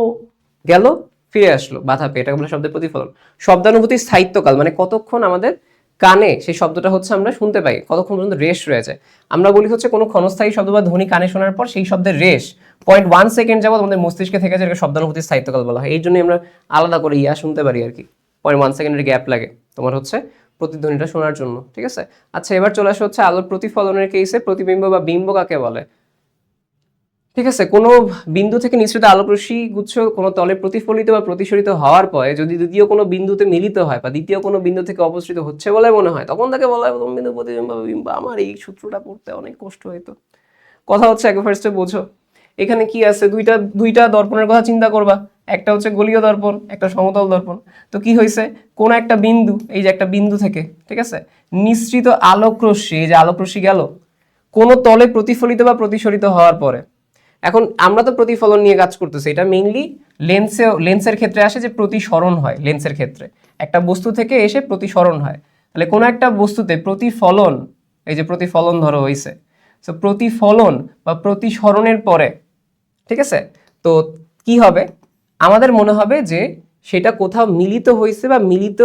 গেল, ফিরে আসলো বাধা পেয়ে, এটাকে বলে শব্দের প্রতিফলন। শব্দানুভূতির স্থায়িত্বকাল মানে কতক্ষণ আমাদের কানে সেই শব্দটা হচ্ছে আমরা শুনতে পাই, কতক্ষণ পর্যন্ত রেশ রয়েছে। আমরা বলি হচ্ছে কোনো ক্ষণস্থায়ী শব্দ বা ধ্বনি কানে শোনার পর সেই শব্দের রেশ 0.1 সেকেন্ড যাবত আমাদের মস্তিষ্কে থেকে যায়, শব্দানুভূতির স্থায়িত্বকাল বলা হয়। এই জন্যই আমরা আলাদা করে ইয়া শুনতে পারি আর কি, 0.1 সেকেন্ডের গ্যাপ লাগে তোমার হচ্ছে প্রতিধ্বনিটা শোনার জন্য, ঠিক আছে। আচ্ছা, এবার চলে আসে হচ্ছে আলোর প্রতিফলনের কেসে প্রতিবিম্ব বা বিম্ব কাকে বলে। ঠিক আছে, কোনো বিন্দু থেকে নিঃসৃত আলোকরশ্মি গুচ্ছ কোনো তলে প্রতিফলিত বা প্রতিসরিত হওয়ার পরে যদি দ্বিতীয় কোনো বিন্দুতে মিলিত হয় বা দ্বিতীয় কোনো বিন্দু থেকে অপসৃত হচ্ছে বলে মনে হয়, তখন তাকে বলা হয় প্রথম বিন্দু প্রতিবিম্ব বা বিম্ব। আমার এই সূত্রটা পড়তে অনেক কষ্ট হইতো। কথা হচ্ছে আগে ফার্স্টে বোঝো এখানে কি আছে, দুইটা দর্পণের কথা চিন্তা করবা, একটা হচ্ছে গোলীয় দর্পণ, একটা সমতল দর্পণ। তো কি হয়েছে, কোন একটা বিন্দু, এই যে একটা বিন্দু থেকে, ঠিক আছে, নিঃসৃত আলোকরশ্মি, এই যে আলোকরশ্মি গেল কোন তলে প্রতিফলিত বা প্রতিসরিত হওয়ার পরে। এখন আমরা তো প্রতিফলন নিয়ে কাজ করতেছি, এটা মেইনলি লেন্সের ক্ষেত্রে আসে যে প্রতিসরণ হয়। লেন্সের ক্ষেত্রে একটা বস্তু থেকে এসে প্রতিসরণ হয়, তাহলে কোনো একটা বস্তুতে প্রতিফলন, এই যে প্রতিফলন ধরো হয়েছে, তো প্রতিফলন বা প্রতিসরণের পরে, ঠিক আছে, তো কি হবে, আমাদের মনে হবে যে সেটা কোথাও মিলিত হয়েছে বা মিলিত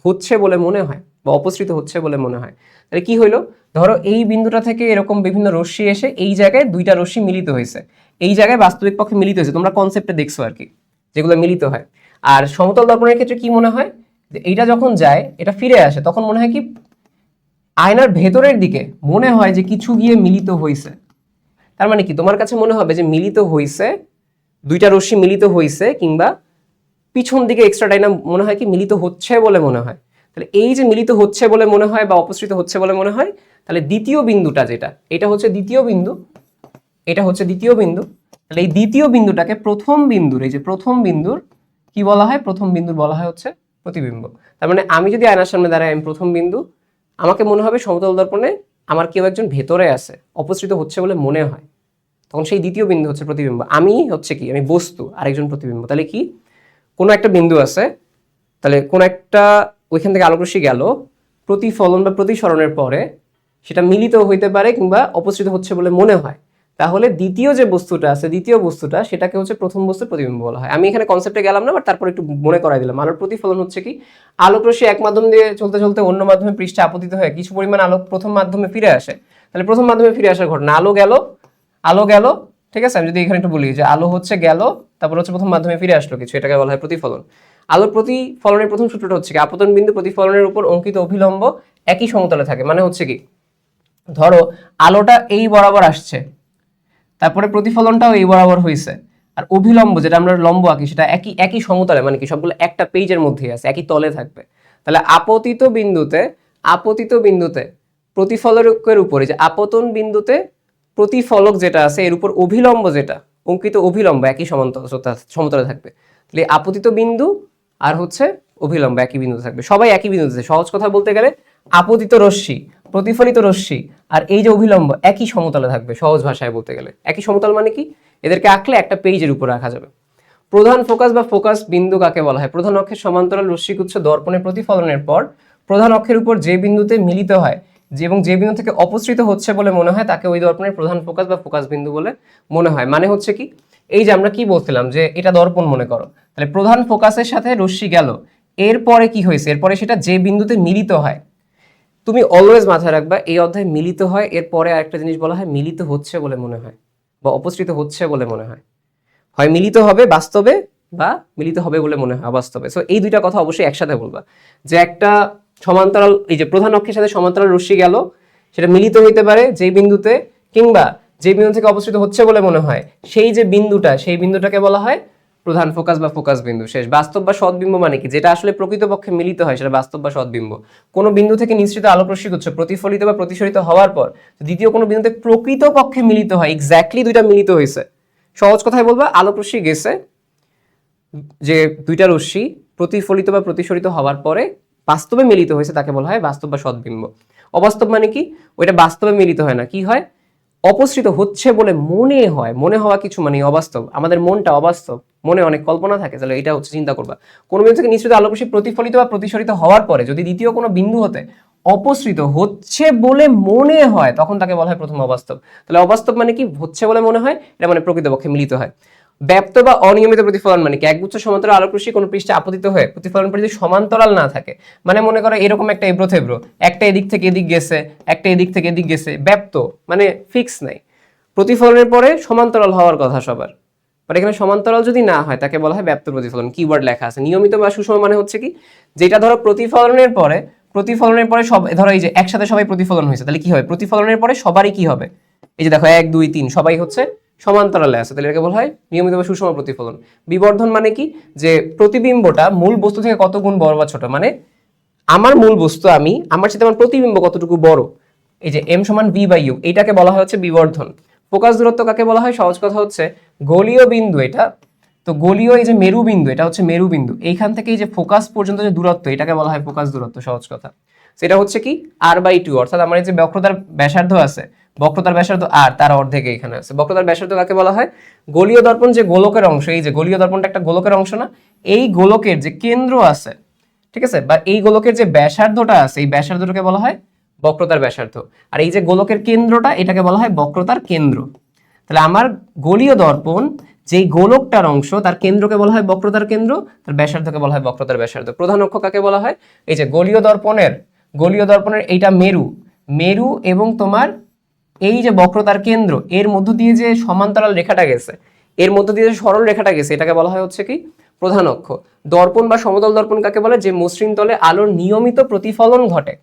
হচ্ছে বলে মনে হয় বা অপসৃত হচ্ছে বলে মনে হয়। তাহলে কি হইলো, ধরো এই বিন্দুটা থেকে এরকম বিভিন্ন রশ্মি এসে এই জায়গায় দুইটা রশ্মি মিলিত হয়েছে, এই জায়গায় বাস্তবিক পক্ষে মিলিত হয়েছে, তোমরা কনসেপ্টে দেখছো আর কি, যেগুলো মিলিত হয়। আর সমতল দর্পণের ক্ষেত্রে কি মনে হয়, যে এইটা যখন যায় এটা ফিরে আসে, তখন মনে হয় কি আয়নার ভেতরের দিকে মনে হয় যে কিছু গিয়ে মিলিত হয়েছে। তার মানে কি তোমার কাছে মনে হবে যে মিলিত হয়েছে, দুইটা রশ্মি মিলিত হয়েছে, কিংবা পিছন দিকে এক্সট্রা ডাইনাম মনে হয় কি মিলিত হচ্ছে বলে মনে হয়। তাহলে এই যে মিলিত হচ্ছে বলে মনে হয় বা অপসৃত হচ্ছে বলে মনে হয়, তাহলে দ্বিতীয় বিন্দুটা যেটা, এটা হচ্ছে দ্বিতীয় বিন্দু, এটা হচ্ছে দ্বিতীয় বিন্দু। তাহলে এই দ্বিতীয় বিন্দুটাকে প্রথম বিন্দুর, এই যে প্রথম বিন্দুর কি বলা হয়, প্রথম বিন্দুর বলা হয় হচ্ছে প্রতিবিম্ব। তার মানে আমি যদি আয়নার সামনে দাঁড়াই, আমি প্রথম বিন্দু, আমাকে মনে হবে সমতল দর্পণে আমার কেউ একজন ভেতরে আছে, অপসৃত হচ্ছে বলে মনে হয়, তখন সেই দ্বিতীয় বিন্দু হচ্ছে প্রতিবিম্ব। আমি হচ্ছে কি, আমি বস্তু, আরেকজন প্রতিবিম্ব। তাহলে কি, কোনো একটা বিন্দু আছে, তাহলে কোন একটা ওইখান থেকে আলোকরশ্মি গেল, প্রতিফলন বা প্রতিসরণের পরে সেটা মিলিত হইতে পারে কিংবা অপসৃত হচ্ছে বলে মনে হয়, তাহলে দ্বিতীয় যে বস্তুটা আছে, দ্বিতীয় বস্তুটা, সেটাকে হচ্ছে প্রথম বস্তুর প্রতিবিম্ব বলা হয়। আমি এখানে কনসেপ্টে গেলাম না, বাট তারপর একটু মনে করাই দিলাম। আলোর প্রতিফলন হচ্ছে কি, আলোকরশ্মি এক মাধ্যম দিয়ে চলতে চলতে অন্য মাধ্যমে পৃষ্ঠে আপতিত হয়ে কিছু পরিমাণ আলোক প্রথম মাধ্যমে ফিরে আসে। তাহলে প্রথম মাধ্যমে ফিরে আসার ঘটনা, আলো গেল, আলো গেল, ঠিক আছে। আমি যদি এখানে একটু বলি যে আলো হচ্ছে গেল, তারপর হচ্ছে প্রথম মাধ্যমে ফিরে আসলো কিছু, এটাকে বলা হয় প্রতিফলন। আলোর প্রতিফলনের প্রথম সূত্রটা হচ্ছে কি, আপতন বিন্দু প্রতিফলনের উপর অঙ্কিত অভিলম্ব একই সমতলে থাকে। মানে হচ্ছে কি, ধরো আলোটা এই বরাবর আসছে, তারপরে প্রতিফলনটাও এই বরাবর হয়েছে, আর অভিলম্ব যেটা আমরা লম্ব আঁকি সেটা একই একই সমতলে, মানে কি সবগুলো একটা পেজের মধ্যেই আছে, একই তলে থাকবে। তাহলে আপতিত বিন্দুতে প্রতিফলকের উপরে, যে আপতন বিন্দুতে প্রতিফলক যেটা আছে এর উপর অভিলম্ব যেটা অঙ্কিত, অভিলম্ব একই সমতলে থাকবে। তাহলে আপতিত বিন্দু আর হচ্ছে অভিলম্ব একই বিন্দুতে থাকবে, সবাই একই বিন্দুতে। সহজ কথা বলতে গেলে আপতিত রশ্মি, প্রতিফলিত রশ্মি আর এই যে অভিলম্ব একই সমতলে থাকবে। সহজ ভাষায় বলতে গেলে একই সমতল মানে কি, এদেরকে আঁকলে একটা পেজের উপর রাখা যাবে। প্রধান ফোকাস বা ফোকাস বিন্দু কাকে বলা হয়, প্রধান অক্ষের সমান্তরাল রশ্মিগুচ্ছ দর্পণের প্রতিফলনের পর প্রধান অক্ষের উপর যে বিন্দুতে মিলিত হয় এবং যে বিন্দু থেকে অপসৃত হচ্ছে বলে মনে হয়, তাকে ওই দর্পণের প্রধান ফোকাস বা ফোকাস বিন্দু বলে মনে হয়। মানে হচ্ছে কি, এই যে আমরা কি বলছিলাম যে এটা দর্পণ মনে করো, তাহলে প্রধান ফোকাসের সাথে রশ্মি গেল, এরপরে কি হয়েছে, এরপরে সেটা যে বিন্দুতে মিলিত হয়। তুমি অলওয়েজ মাথায় রাখবা এই অধ্যায় মিলিত হয়, এরপরে আরেকটা জিনিস বলা হয় মিলিত হচ্ছে বলে মনে হয় বা অপসৃত হচ্ছে বলে মনে হয়। হয় মিলিত হবে বাস্তবে বা মিলিত হবে বলে মনে হয় অবাস্তবে। সো এই দুইটা কথা অবশ্যই একসাথে বলবা, যে একটা সমান্তরাল, এই যে প্রধান অক্ষের সাথে সমান্তরাল রশ্মি গেল, সেটা মিলিত হইতে পারে যেই বিন্দুতে, কিংবা যে বিন্দু থেকে অবস্থিত হচ্ছে বলে মনে হয় সেই যে বিন্দুটা, সেই বিন্দুটাকে বলা হয় প্রধান ফোকাস বা ফোকাস বিন্দু। শেষ। বাস্তব বা সদ্বিম্ব মানে কি, যেটা আসলে প্রকৃতপক্ষে মিলিত হয় সেটা বাস্তব বা সদ্বিম্ব। কোনো বিন্দু থেকে নিঃসৃত আলোকরশ্মি গুচ্ছ প্রতিফলিত বা প্রতিসরিত হওয়ার পর দ্বিতীয় কোনো বিন্দুতে প্রকৃতপক্ষে মিলিত হয়, এক্স্যাক্টলি দুইটা মিলিত হয়েছে। সহজ কথায় বলবা, আলোকরশ্মি গেছে, যে দুইটা রশ্মি প্রতিফলিত বা প্রতিসরিত হওয়ার পরে বাস্তবে মিলিত হয়েছে, তাকে বলা হয় বাস্তব বা সদ্বিম্ব। অবাস্তব মানে কি, ওইটা বাস্তবে মিলিত হয় না, কি হয়, অপসৃত হচ্ছে বলে মনে হয়। মনে হওয়া কিছু মানে অবাস্তব, আমাদের মনটা অবাস্তব, মনে অনেক কল্পনা থাকে। তাহলে এটা হচ্ছে চিন্তা করবা, কোন বিন্দু থেকে নিঃসৃত আলোকরশ্মি প্রতিফলিত বা প্রতিসরিত হওয়ার পরে যদি দ্বিতীয় কোনো বিন্দু হতে অপসৃত হচ্ছে বলে মনে হয়, তখন তাকে বলা হয় প্রথম অবাস্তব। তাহলে অবাস্তব মানে কি, হচ্ছে বলে মনে হয়, এটা মানে প্রকৃতপক্ষে মিলিত হয়। ব্যাপ্ত বা অনিয়মিত প্রতিফলন মানে কি, একগুচ্ছ সমান্তরাল আলোক রশ্মি কোনো পৃষ্ঠে আপতিত হয়ে প্রতিফলন যদি সমান্তরাল না থাকে, মানে মনে করো এরকম একটা এবড়ো থেবড়ো, একটা এদিক থেকে এদিক গেছে, একটা এদিক থেকে এদিক গেছে, ব্যাপ্ত মানে ফিক্স নাই। প্রতিফলনের পরে সমান্তরাল হওয়ার কথা সবার, বাট এখানে সমান্তরাল যদি না হয় তাকে বলা হয় ব্যাপ্ত প্রতিফলন। কিওয়ার্ড লেখা আছে। নিয়মিত বা সুষম মানে হচ্ছে কি, যেটা ধরো প্রতিফলনের পরে সব ধরো এই যে একসাথে সবাই প্রতিফলন হয়েছে, তাহলে কি হবে, প্রতিফলনের পরে সবারই কি হবে, এই যে দেখো 1 2 3 সবাই হচ্ছে সমান্তরালে আছে, তাহলে এটাকে বলা হয় নিয়মিত বা সুষম প্রতিফলন। বিবর্ধন মানে কি, যে প্রতিবিম্বটা মূল বস্তু থেকে কত গুণ বড় বা ছোট, মানে আমার মূল বস্তু আমার সাথে আমার প্রতিবিম্ব কতটুকু বড়, এই যে m সমান v বাই u, এইটাকে বলা হয় হচ্ছে বিবর্ধন। ফোকাস দূরত্ব কাকে বলা হয়, সহজ কথা হচ্ছে গোলীয় বিন্দু এটা, তো গোলীয় এই যে মেরু বিন্দু, এটা হচ্ছে মেরু বিন্দু, এইখান থেকে এই যে ফোকাস পর্যন্ত যে দূরত্ব, এটাকে বলা হয় ফোকাস দূরত্ব, সহজ কথা। সেটা হচ্ছে কি r/2, অর্থাৎ আমার এই যে বক্রতার ব্যাসার্ধ আছে, বক্রতার ব্যাসার্ধ r, তার অর্ধেক এখানে আছে। বক্রতার ব্যাসার্ধ কাকে বলা হয়, গোলীয় দর্পণ যে গোলকের অংশ, এই যে গোলীয় দর্পণটা একটা গোলকের অংশ না, এই গোলকের যে কেন্দ্র আছে, ঠিক আছে, বা এই গোলকের যে ব্যাসার্ধটা আছে, এই ব্যাসার্ধটাকে বলা হয় বক্রতার ব্যাসার্ধ, আর এই যে গোলকের কেন্দ্রটা, এটাকে বলা হয় বক্রতার কেন্দ্র। তাহলে আমার গোলীয় দর্পণ যেই গোলকটার অংশ, তার কেন্দ্রকে বলা হয় বক্রতার কেন্দ্র, তার ব্যাসার্ধকে বলা হয় বক্রতার ব্যাসার্ধ। প্রধান অক্ষ কাকে বলা হয়, এই যে গোলীয় দর্পণের এইটা মেরু এবং তোমার এই যে বক্রতার কেন্দ্র, এর মধ্য দিয়ে যে সমান্তরাল রেখাটা গেছে, এর মধ্য দিয়ে যে সরল রেখাটা গেছে, এটাকে বলা হয় হচ্ছে কি প্রধান অক্ষ। দর্পণ বা সমতল দর্পণ কাকে বলে, যে মসৃণ তলে আলোর নিয়মিত প্রতিফলন ঘটে,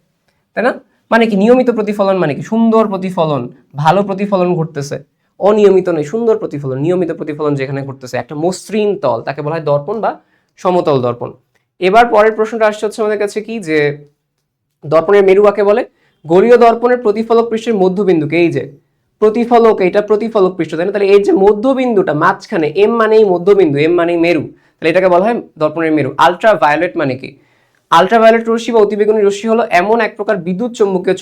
তাই না, মানে কি নিয়মিত প্রতিফলন মানে কি সুন্দর প্রতিফলন, ভালো প্রতিফলন ঘটতেছে, অনিয়মিত নয়, সুন্দর প্রতিফলন, নিয়মিত প্রতিফলন যেখানে ঘটতেছে, একটা মসৃণ তল, তাকে বলা হয় দর্পণ বা সমতল দর্পণ। এবার পরের প্রশ্নটা আসছে হচ্ছে আমাদের কাছে কি, যে দর্পণের মেরু কাকে বলে, গোলীয় দর্পণের প্রতিফলক পৃষ্ঠের মধ্যবিন্দুকে, এই যে প্রতিফলক, এটা প্রতিফলক পৃষ্ঠ, তাই না, তাহলে এই যে মধ্যবিন্দুটা মাঝখানে, এম মানেই মধ্যবিন্দু, এম মানেই মেরু, তাহলে এটাকে বলা হয় দর্পণের মেরু। আলট্রা ভায়োলেট মানে কি, আলট্রাভায়োলেট রশ্মি বা অতিবেগুনি রশ্মি হলো এমন এক প্রকার বিদ্যুৎ চৌম্বকীয়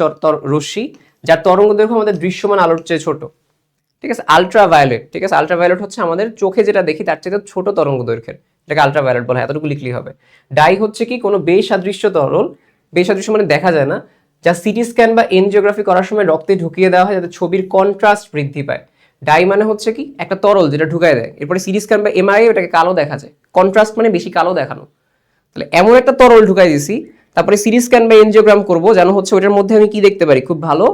রশ্মি যার তরঙ্গ দৈর্ঘ্য আমাদের দৃশ্যমান আলোর চেয়ে ছোট, ঠিক আছে, আলট্রাভায়োলেট, ঠিক আছে, আলট্রাভায়োলেট হচ্ছে আমাদের চোখে যেটা দেখি তার চেয়ে ছোট তরঙ্গ দৈর্ঘ্যের, এটাকে আলট্রাভায়োলেট বলা হয়, এতটুকু লিখলেই হবে। ডাই হচ্ছে কি কোনো বেসাদৃশ্য তরল, বেসাদৃশ্য মানে দেখা যায় না, যা সিটি স্ক্যান বা এনজিওগ্রাফি করার সময় রক্তে ঢুকিয়ে দেওয়া হয় যাতে ছবির কন্ট্রাস্ট বৃদ্ধি পায়। ডাই মানে হচ্ছে কি একটা তরল যেটা ঢুকায় দেয়, এরপরে সিটি স্ক্যান বা এমআরআই ওটাকে কালো দেখা যায়, কন্ট্রাস্ট মানে বেশি কালো দেখানো, তাহলে এমন একটা তরল ঢুকাই দিছি, তারপরে সিটি স্ক্যান বা এনজিওগ্রাম করবো, যেন হচ্ছে ওটার মধ্যে আমি কি দেখতে পারি, খুব ভালো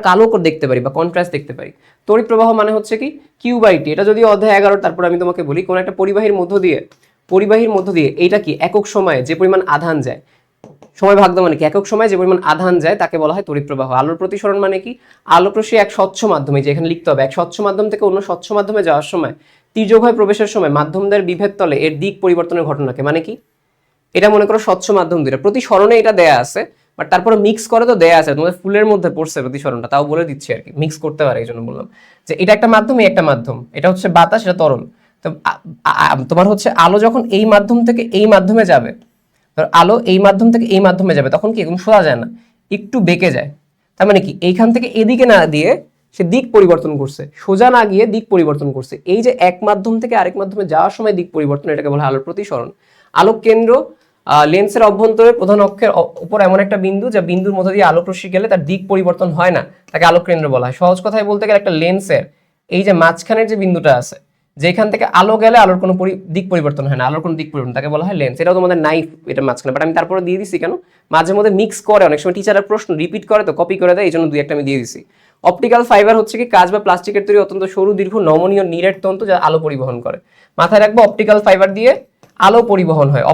কালো করে দেখতে পারি বা কন্ট্রাস্ট দেখতে পারি। তড়িৎ প্রবাহ মানে হচ্ছে কি কিউ/টি, এটা যদি অধ্যায় 11, তারপর আমি তোমাকে বলি কোন একটা পরিবাহীর মধ্য দিয়ে এইটা কি একক সময়ে যে পরিমাণ আধান যায়, সময় ভাগ দাও মানে কি একক সময়ে যে পরিমাণ আধান যায় তাকে বলা হয় তড়িৎ প্রবাহ। আলোর প্রতিসরণ মানে কি, আলোক রশ্মি এক স্বচ্ছ মাধ্যমে, যে এখানে লিখতে হবে, এক স্বচ্ছ মাধ্যম থেকে অন্য স্বচ্ছ মাধ্যমে যাওয়ার সময় তির্যক হয়ে প্রবেশের সময় মাধ্যমদের বিভেদ তলে এর দিক পরিবর্তনের ঘটনাকে, মানে কি এটা মনে করো স্বচ্ছ মাধ্যম দুইটা, প্রতিসরণে এটা দেয়া আছে, বাট তারপরে মিক্স করে তো দেয়া আছে, তোমাদের ফুলের মধ্যে পড়ছে প্রতিসরণটা, তাও বলে দিচ্ছি আর কি, মিক্স করতে পারে এই জন্য বললাম যে এটা একটা মাধ্যম, এই একটা মাধ্যম, এটা হচ্ছে বাতাস, এটা তরল। তো তোমার হচ্ছে আলো যখন এই মাধ্যম থেকে এই মাধ্যমে যাবে, ধর আলো এই মাধ্যম থেকে এই মাধ্যমে যাবে, তখন কি এরকম সোজা যায় না, একটু বেঁকে যায়, তার মানে কি এইখান থেকে এদিকে না দিয়ে সে দিক পরিবর্তন করছে, সোজা না গিয়ে দিক পরিবর্তন করছে, এই যে এক মাধ্যম থেকে আরেক মাধ্যমে যাওয়ার সময় দিক পরিবর্তন, এটাকে বলা হয় আলোর প্রতিসরণ। আলোক কেন্দ্র লেন্সের অভ্যন্তরে প্রধান অক্ষের উপর এমন একটা বিন্দু, যা বিন্দুর মধ্যে দিয়ে আলোক রশ্মি গেলে তার দিক পরিবর্তন হয় না, তাকে আলোক কেন্দ্র বলা হয়। সহজ কথায় বলতে গেলে একটা লেন্সের এই যে মাঝখানের যে বিন্দুটা আছে, যেখান থেকে আলো গেলে আলোর কোনো দিক পরিবর্তন হয় না, আলোর কোনো দিক পরিবর্তন, তাকে বলা হয় লেন্স। এটাও তোমাদের নাইফ, এটা মাঝখানে, বাট আমি তারপরে দিয়ে দিছি কেন, মাঝে মধ্যে মিক্স করে, অনেক সময় টিচারের প্রশ্ন রিপিট করে তো কপি করে দেয়, এই জন্য দুই একটা আমি দিয়ে দিছি। অপটিক্যাল ফাইবার হচ্ছে কি কাঁচ বা প্লাস্টিকের তৈরি অত্যন্ত সরু দীর্ঘ নমনীয় নিরেট তন্তু যা আলো পরিবহন করে। মাথায় রাখবো অপটিক্যাল ফাইবার দিয়ে আলো পরিবহন হয়।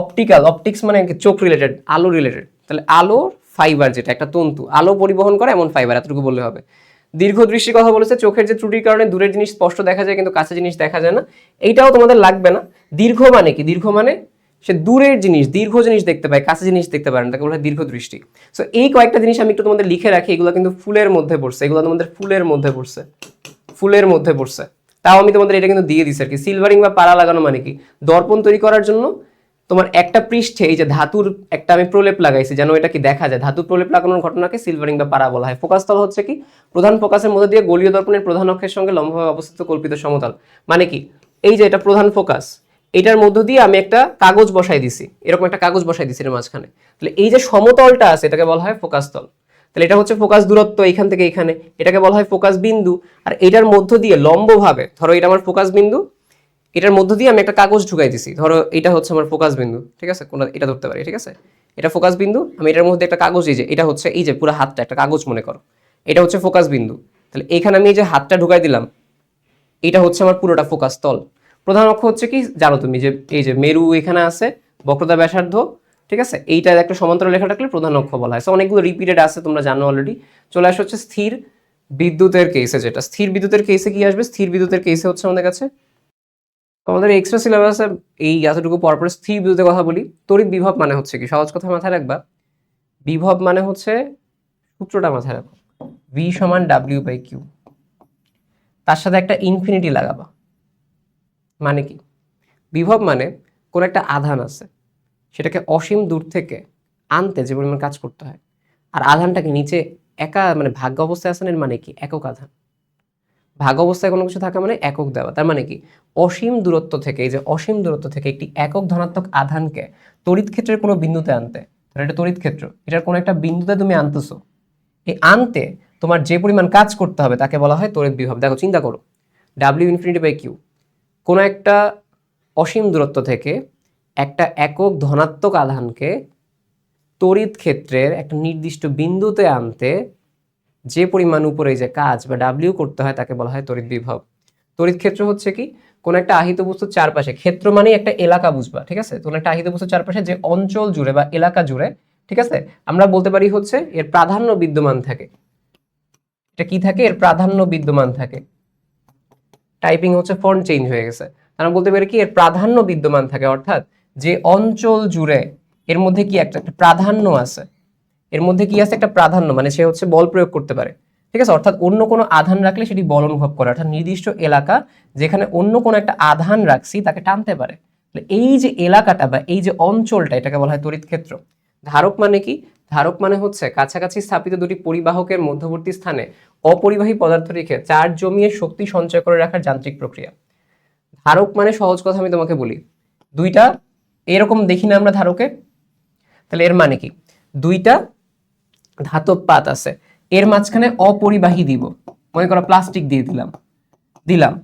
অপটিক্স মানে চোখ রিলেটেড, আলো রিলেটেড, তাহলে আলো ফাইবার যেটা একটা তন্তু, আলো পরিবহন করে এমন ফাইবার, এতটুকু বললে হবে। দীর্ঘ দৃষ্টির কথা বলেছে, চোখের যে ত্রুটির কারণে দূরের জিনিস স্পষ্ট দেখা যায় কিন্তু কাছে জিনিস দেখা যায় না, এইটাও তোমাদের লাগবে না। দীর্ঘ মানে কি, দীর্ঘ মানে সে দূরের জিনিস, দীর্ঘ জিনিস দেখতে পায়, কাছে জিনিস দেখতে পারে না, তাকে বলা হয় দীর্ঘ দৃষ্টি। সো এই কয়েকটা জিনিস আমি একটু তোমাদের লিখে রাখি, এগুলো কিন্তু ফুলের মধ্যে পড়ছে, এগুলো তোমাদের ফুলের মধ্যে পড়ছে, তাও আমি তোমাদের এটা কিন্তু দিয়ে দিচ্ছি আর কি। সিলভারিং বা পাড়া লাগানো মানে কি, দর্পণ তৈরি করার জন্য তোমার একটা পৃষ্ঠে এই যে ধাতুর একটা আমি প্রলেপ লাগাইছি যেন এটা কি দেখা যায়, ধাতুর প্রলেপ লাগানোর ঘটনাকে সিলভারিং বা পাড়া বলা হয়। ফোকাস তল হচ্ছে কি প্রধান ফোকাসের মধ্যে দিয়ে গোলীয় দর্পণের প্রধান অক্ষের সঙ্গে লম্বভাবে অবস্থিত কল্পিত সমতল, মানে কি এই যে এটা প্রধান ফোকাস, এটার মধ্য দিয়ে আমি একটা কাগজ বসাই দিছি, এরকম একটা কাগজ বসাই দিছি এর মাঝখানে, তাহলে এই যে সমতলটা আছে এটাকে বলা হয় ফোকাস তল। তাহলে এটা হচ্ছে ফোকাস দূরত্ব এখান থেকে এখানে, এটাকে বলা হয় ফোকাস বিন্দু। আর এটার মধ্য দিয়ে লম্বভাবে, ধরো এটা আমার ফোকাস বিন্দু, এটার মধ্য দিয়ে আমি একটা কাগজ ঢুকাই দিছি, ধরো এটা হচ্ছে আমার ফোকাস বিন্দু, ঠিক আছে, কোনটা এটা ধরতে পারি, ঠিক আছে, এটা ফোকাস বিন্দু, আমি এটার মধ্যে একটা কাগজ, এই যে এটা হচ্ছে এই যে পুরো হাতটা একটা কাগজ মনে করো, এটা হচ্ছে ফোকাস বিন্দু। তাহলে এখানে আমি এই যে হাতটা ঢুকাই দিলাম, এটা হচ্ছে আমার পুরোটা ফোকাস তল। প্রধান অক্ষ হচ্ছে কি জানো তুমি, যে এই যে মেরু এখানে আছে, বক্রতা ব্যাসার্ধ, ঠিক আছে, এইটা একটা সমান্তরাল রেখা থাকলে প্রধান অক্ষ বলা হয়। সো অনেকগুলো রিপিটেড আছে, তোমরা জানো অলরেডি। চলে আসে হচ্ছে স্থির বিদ্যুতের কেসে, যেটা স্থির বিদ্যুতের কেসে কি আসবে, স্থির বিদ্যুতের কেসে হচ্ছে আমাদের কাছে আমাদের এক্সট্রা সিলেবাসে এই এতটুকু পরপর স্থির বিদ্যুতের কথা বলি। তড়িৎ বিভব মানে হচ্ছে কি, সহজ কথা মাথায় রাখবা, বিভব মানে হচ্ছে, সূত্রটা মাথায় রাখো, ভি সমান ডাব্লিউ বাই কিউ, তার সাথে একটা ইনফিনিটি লাগাবা। মানে কি, বিভব মানে কোন একটা আধান আছে, সেটাকে অসীম দূর থেকে আনতে যে পরিমাণ কাজ করতে হয়, আর আধানটাকে নিচে একা মানে ভাগ্য অবস্থায় আসানের মানে কি, একক আধান। ভাগ অবস্থায় কোনো কিছু থাকা মানে একক দেওয়া, তার মানে কি অসীম দূরত্ব থেকে, এই যে অসীম দূরত্ব থেকে একটি একক ধনাত্মক আধানকে তড়িৎ ক্ষেত্রের কোনো বিন্দুতে আনতে, এটা তড়িৎ ক্ষেত্র, এটার কোনো একটা বিন্দুতে তুমি আনতেছো, এই আনতে তোমার যে পরিমাণ কাজ করতে হবে তাকে বলা হয় তড়িৎ বিভব। দেখো চিন্তা করো, ডাব্লিউ ইনফিনিটি বাই কিউ, কোনো একটা অসীম দূরত্ব থেকে একটা একক ধনাত্মক আধানকে তড়িৎ ক্ষেত্রের একটা নির্দিষ্ট বিন্দুতে আনতে যে পরিমাণ উপরে যে কাজ বা ডাব্লিউ করতে হয় তাকে বলা হয় তড়িৎ বিভব। তড়িৎ ক্ষেত্র হচ্ছে কি, কোন একটা আহিত বস্তুর চারপাশে, ক্ষেত্র মানে একটা এলাকা বুঝবা, ঠিক আছে, কোন একটা আহিত বস্তুর চারপাশে যে অঞ্চল জুড়ে বা এলাকা জুড়ে, ঠিক আছে, আমরা বলতে পারি হচ্ছে এর প্রাধান্য বিদ্যমান থাকে। এটা কি থাকে, এর প্রাধান্য বিদ্যমান থাকে। টাইপিং হচ্ছে ফন্ট চেঞ্জ হয়ে গেছে, আমরা বলতে পারি কি এর প্রাধান্য বিদ্যমান থাকে, অর্থাৎ যে অঞ্চল জুড়ে এর মধ্যে কি একটা প্রাধান্য আছে, এর মধ্যে কি আছে একটা প্রাধান্য, মানে সে হচ্ছে বল প্রয়োগ করতে পারে, ঠিক আছে, অর্থাৎ অন্য কোনো আধান রাখলে সেটি বল অনুভব করে, অর্থাৎ নির্দিষ্ট এলাকা যেখানে অন্য কোনো একটা আধান রাখছি তাকে টানতে পারে। এই যে এলাকাটা বা এই যে অঞ্চলটা, এটাকে বলা হয় তড়িৎ ক্ষেত্র। ধারক মানে কি, ধারক মানে হচ্ছে কাছাকাছি স্থাপিত দুটি পরিবাহকের মধ্যবর্তী স্থানে অপরিবাহী পদার্থ রেখে চার্জ জমিয়ে শক্তি সঞ্চয় করে রাখার যান্ত্রিক প্রক্রিয়া। ধারক মানে সহজ কথা আমি তোমাকে বলি, দুইটা এরকম দেখি না আমরা ধারকে, তাহলে এর মানে কি, দুইটা ধাতব পাত আছে, এর মাঝখানে অপরিবাহী দিব, মনে করো প্লাস্টিক দিয়ে দিলাম, দিলাম,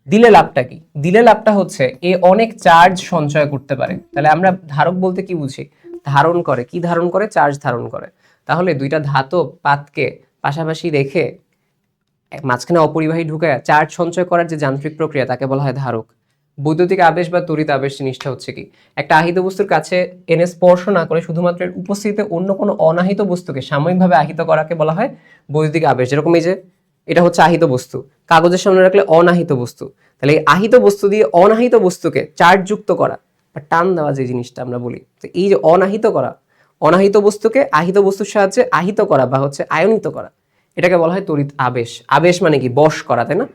দিলে লাভটা কি, দিলে লাভটা হচ্ছে এ অনেক চার্জ সঞ্চয় করতে পারে। তাহলে আমরা ধারক বলতে কি বুঝি, ধারণ করে, কি ধারণ করে, চার্জ ধারণ করে। তাহলে দুইটা ধাতব পাতকে পাশাপাশি রেখে মাঝখানে অপরিবাহী ঢুকায় চার্জ সঞ্চয় করার যে যান্ত্রিক প্রক্রিয়া তাকে বলা হয় ধারক। বৈদ্যুতিক আবেশ বা তড়িৎ আবেশ জিনিসটা হচ্ছে কি, একটা আহিত বস্তুর কাছে এনে স্পর্শ না করে শুধুমাত্র এর উপস্থিতিতে অন্য কোনো অনাহিত বস্তুকে সাময়িকভাবে আহিত করাকে বলা হয় বৈদ্যুতিক আবেশ। যেরকম এই যে এটা হচ্ছে আহিত বস্তু, কাগজের সামনে রাখলে অনাহিত বস্তু, তাহলে এই আহিত বস্তু দিয়ে অনাহিত বস্তুকে চার্জ যুক্ত করা বা টান দেওয়া যে জিনিসটা আমরা বলি, তো এই যে অনাহিত করা, অনাহিত বস্তুকে আহিত বস্তুর সাহায্যে আহিত করা বা হচ্ছে আয়নিত করা, এটাকে বলা হয় তড়িৎ আবেশ। আবেশ মানে কি, বশ করা, তাই না,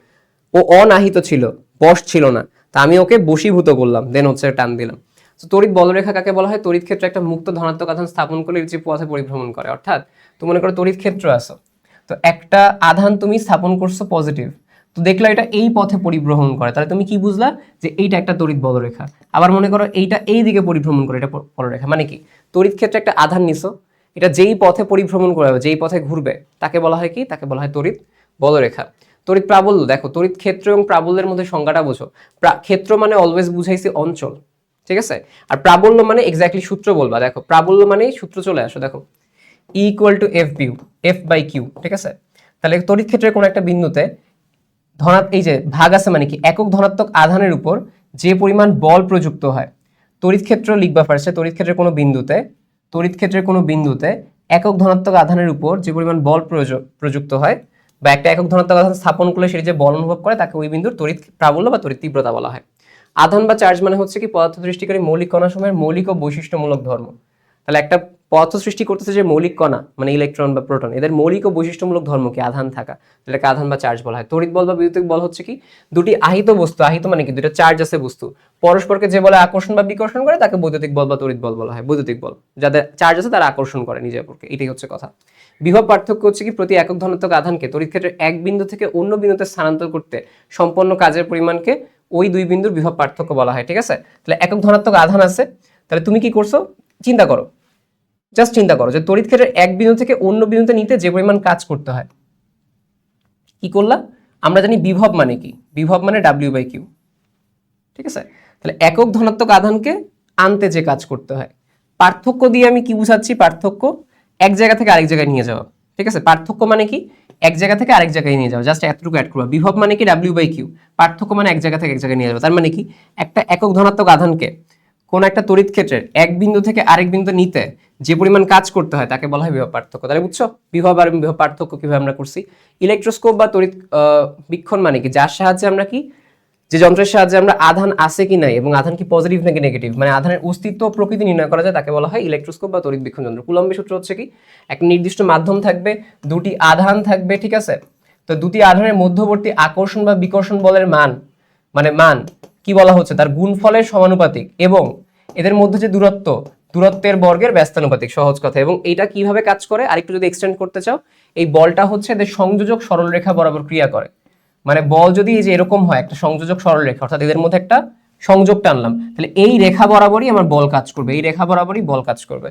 ও অনাহিত ছিল, বশ ছিল না, তা আমি ওকে বশীভূত করলাম, দেন হচ্ছে টান দিলাম। তো তড়িৎ বলরেখা কাকে বলা হয়, তড়িৎ ক্ষেত্রে একটা মুক্ত ধনাত্মক আধান স্থাপন করলে যে পথে পরিভ্রমণ করে, অর্থাৎ তুমি মনে করো তড়িৎ ক্ষেত্র আছে, তো একটা আধান তুমি স্থাপন করছো পজিটিভ, তো দেখলো এটা এই পথে পরিভ্রমণ করে, তাহলে তুমি কি বুঝলা যে এইটা একটা তড়িৎ বলরেখা। আবার মনে করো এইটা এই দিকে পরিভ্রমণ করে, এটা বলরেখা। মানে কি, তড়িৎ ক্ষেত্রে একটা আধান নিছো, এটা যেই পথে পরিভ্রমণ করে, যেই পথে ঘুরবে তাকে বলা হয় কি, তাকে বলা হয় তড়িৎ বলরেখা। তড়িৎ প্রাবল্য, দেখো তড়িৎ ক্ষেত্র এবং প্রাবল্যের মধ্যে সংজ্ঞাটা বোঝো। ক্ষেত্র মানে অলওয়েজ বুঝাইছি অঞ্চল, ঠিক আছে, আর প্রাবল্য মানে এক্স্যাক্টলি সূত্র বলবা। দেখো প্রাবল্য মানে সূত্র চলে আসো, দেখো E equal to F by Q, F by Q, ঠিক আছে। তাহলে তড়িৎ ক্ষেত্রের কোনো একটা বিন্দুতে এই যে ভাগ আছে মানে কি, একক ধনাত্মক আধানের উপর যে পরিমাণ বল প্রযুক্ত হয়, তড়িৎ ক্ষেত্র লিখবা ফার্স্টে, তড়িৎ ক্ষেত্রের কোনো বিন্দুতে, তড়িৎ ক্ষেত্রের কোনো বিন্দুতে একক ধনাত্মক আধানের উপর যে পরিমাণ বল প্রযুক্ত হয় বা একটা একক ধনাত্মক আধান স্থাপন করলে সেটি যে বল অনুভব করে তাকে ওই বিন্দুর তড়িৎ প্রাবল্য বা তড়িৎ তীব্রতা বলা হয়। আধান বা চার্জ মানে হচ্ছে কি, পদার্থ সৃষ্টিকারী মৌলিক কণা সময়ের মৌলিক ও বৈশিষ্ট্যমূলক ধর্ম। তাহলে একটা পদার্থ সৃষ্টি করতেছে যে মৌলিক কণা মানে ইলেকট্রন বা প্রোটন, এদের মৌলিক ও বৈশিষ্ট্যমূলক ধর্ম কি, আধান থাকা, এটাকে আধান বা চার্জ বলা হয়। তড়িৎ বল বা বিদ্যুতিক বল হচ্ছে কি, দুটি আহিত বস্তু, আহিত মানে কি দুটো চার্জ আছে বস্তু, পরস্পরকে যে বলে আকর্ষণ বা বিকর্ষণ করে তাকে বৈদ্যুতিক বল বা তড়িৎ বল বলা হয়। বৈদ্যুতিক বল যাদের চার্জ আছে তারা আকর্ষণ করে নিজের অপরকে, এটাই হচ্ছে কথা। বিভব পার্থক্য হচ্ছে কি, প্রতি একক ধনাত্মক আধানকে তড়িৎ ক্ষেত্রে এক বিন্দু থেকে অন্য বিন্দুতে স্থানান্তর করতে সম্পন্ন কাজের পরিমাণকে ওই দুই বিন্দুর বিভব পার্থক্য বলা হয়, ঠিক আছে। তাহলে একক ধনাত্মক আধান আছে, তাহলে তুমি কি করছো চিন্তা করো, জাস্ট চিন্তা করো যে তড়িৎ ক্ষেত্রের এক বিন্দু থেকে অন্য বিন্দুতে নিতে যে পরিমাণ কাজ করতে হয়। কি করলাম? আমরা জানি বিভব মানে কি, বিভব মানে W/Q, ঠিক আছে? তাহলে একক ধনাত্মক আধানকে আনতে যে কাজ করতে হয়, পার্থক্য দিয়ে আমি কি বুঝাচ্ছি? পার্থক্য এক জায়গা থেকে আরেক জায়গায় নিয়ে যাওয়া, ঠিক আছে? পার্থক্য মানে কি? এক জায়গা থেকে আরেক জায়গায় নিয়ে যাওয়া, জাস্ট এতটুকু অ্যাড করবা। বিভব মানে কি? W/Q, পার্থক্য মানে এক জায়গা থেকে এক জায়গায় নিয়ে যাওয়া। তার মানে কি? একটা একক ধনাত্মক আধানকে কোন একটা তড়িৎ ক্ষেত্রের এক বিন্দু থেকে আরেক বিন্দু নিতে যে পরিমাণ কাজ করতে হয় তাকে বলা হয় বিভব পার্থক্য। তাহলে বুঝছো বিভব আর বিভব পার্থক্য কিভাবে আমরা করছি? ইলেকট্রোস্কোপ বা তড়িৎ বীক্ষণ মানে কি? যার সাহায্যে আমরা কি, যে যন্ত্রের সাহায্যে আমরা আধান আছে কি নাই এবং আধান কি পজিটিভ নাকি নেগেটিভ, মানে আধানের অস্তিত্ব প্রকৃতি নির্ণয় করা যায়, তাকে বলা হয় ইলেকট্রোস্কোপ বা তড়িৎ বীক্ষণ যন্ত্র। কুলম্বের সূত্র হচ্ছে কি, একটা নির্দিষ্ট মাধ্যম থাকবে, দুটি আধান থাকবে, ঠিক আছে? তো দুটি আধানের মধ্যবর্তী আকর্ষণ বা বিকর্ষণ বলের মান, মানে মান কি বলা হচ্ছে, তার গুণফলের সমানুপাতিক, এবং এদের মধ্যে যে দূরত্ব, দূরত্বের বর্গের ব্যস্তানুপাতিক, সহজ কথা। এবং এটা কিভাবে কাজ করে আরেকটু যদি এক্সটেন্ড করতে চাও, এই বলটা হচ্ছে এদের সংযোজক সরলরেখা বরাবর ক্রিয়া করে। মানে বল যদি এই যে এরকম হয়, একটা সংযোজক সরলরেখা, অর্থাৎ এদের মধ্যে একটা সংযোগ টানলাম, তাহলে এই রেখা বরাবরই আমার বল কাজ করবে, এই রেখা বরাবরই বল কাজ করবে।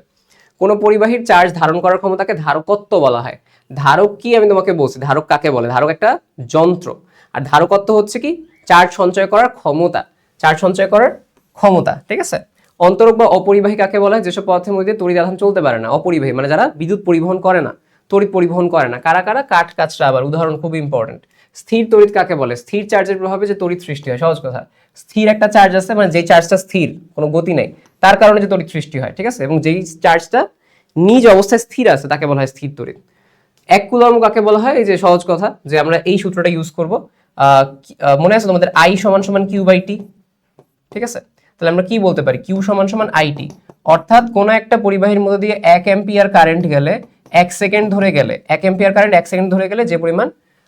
কোনো পরিবাহীর চার্জ ধারণ করার ক্ষমতাকে ধারকত্ব বলা হয়। ধারক কি আমি তোমাকে বলছি, ধারক কাকে বলে? ধারক একটা যন্ত্র, আর ধারকত্ব হচ্ছে কি, চার্জ সঞ্চয় করার ক্ষমতা, চার্জ সঞ্চয় করার ক্ষমতা, ঠিক আছে? অন্তরক বা অপরিবাহী কাকে বলা হয়? যেসব পদার্থের মধ্যে তড়িৎ আধান চলতে পারে না। অপরিবাহী মানে যারা বিদ্যুৎ পরিবহন করে না, তড়িৎ পরিবহন করে না। কারা কারা? কাঠ, কাচরা। আবার উদাহরণ খুব ইম্পর্টেন্ট। স্থির তড়িৎ কাকে বলে? স্থির চার্জের প্রভাবে যে তড়িৎ সৃষ্টি হয়, সহজ কথা। স্থির একটা চার্জ আছে, মানে যে চার্জটা স্থির, কোনো গতি নেই, তার কারণে যে তড়িৎ সৃষ্টি হয়, ঠিক আছে? এবং যেই চার্জটা নিজ অবস্থায় স্থির আছে তাকে বলা হয় স্থির তড়িৎ। এক কুলম্ব কাকে বলা হয়? এই যে সহজ কথা, যে আমরা এই সূত্রটা ইউজ করব, মনে আছে তোমাদের? I সমান সমান Q/T, ঠিক আছে? তাহলে আমরা কি বলতে পারি? Q সমান সমান IT, অর্থাৎ কোন একটা পরিবাহীর মধ্যে দিয়ে 1 অ্যাম্পিয়ার কারেন্ট গেলে 1 সেকেন্ড ধরে গেলে, 1 অ্যাম্পিয়ার কারেন্ট 1 সেকেন্ড ধরে গেলে যে পরিমাণ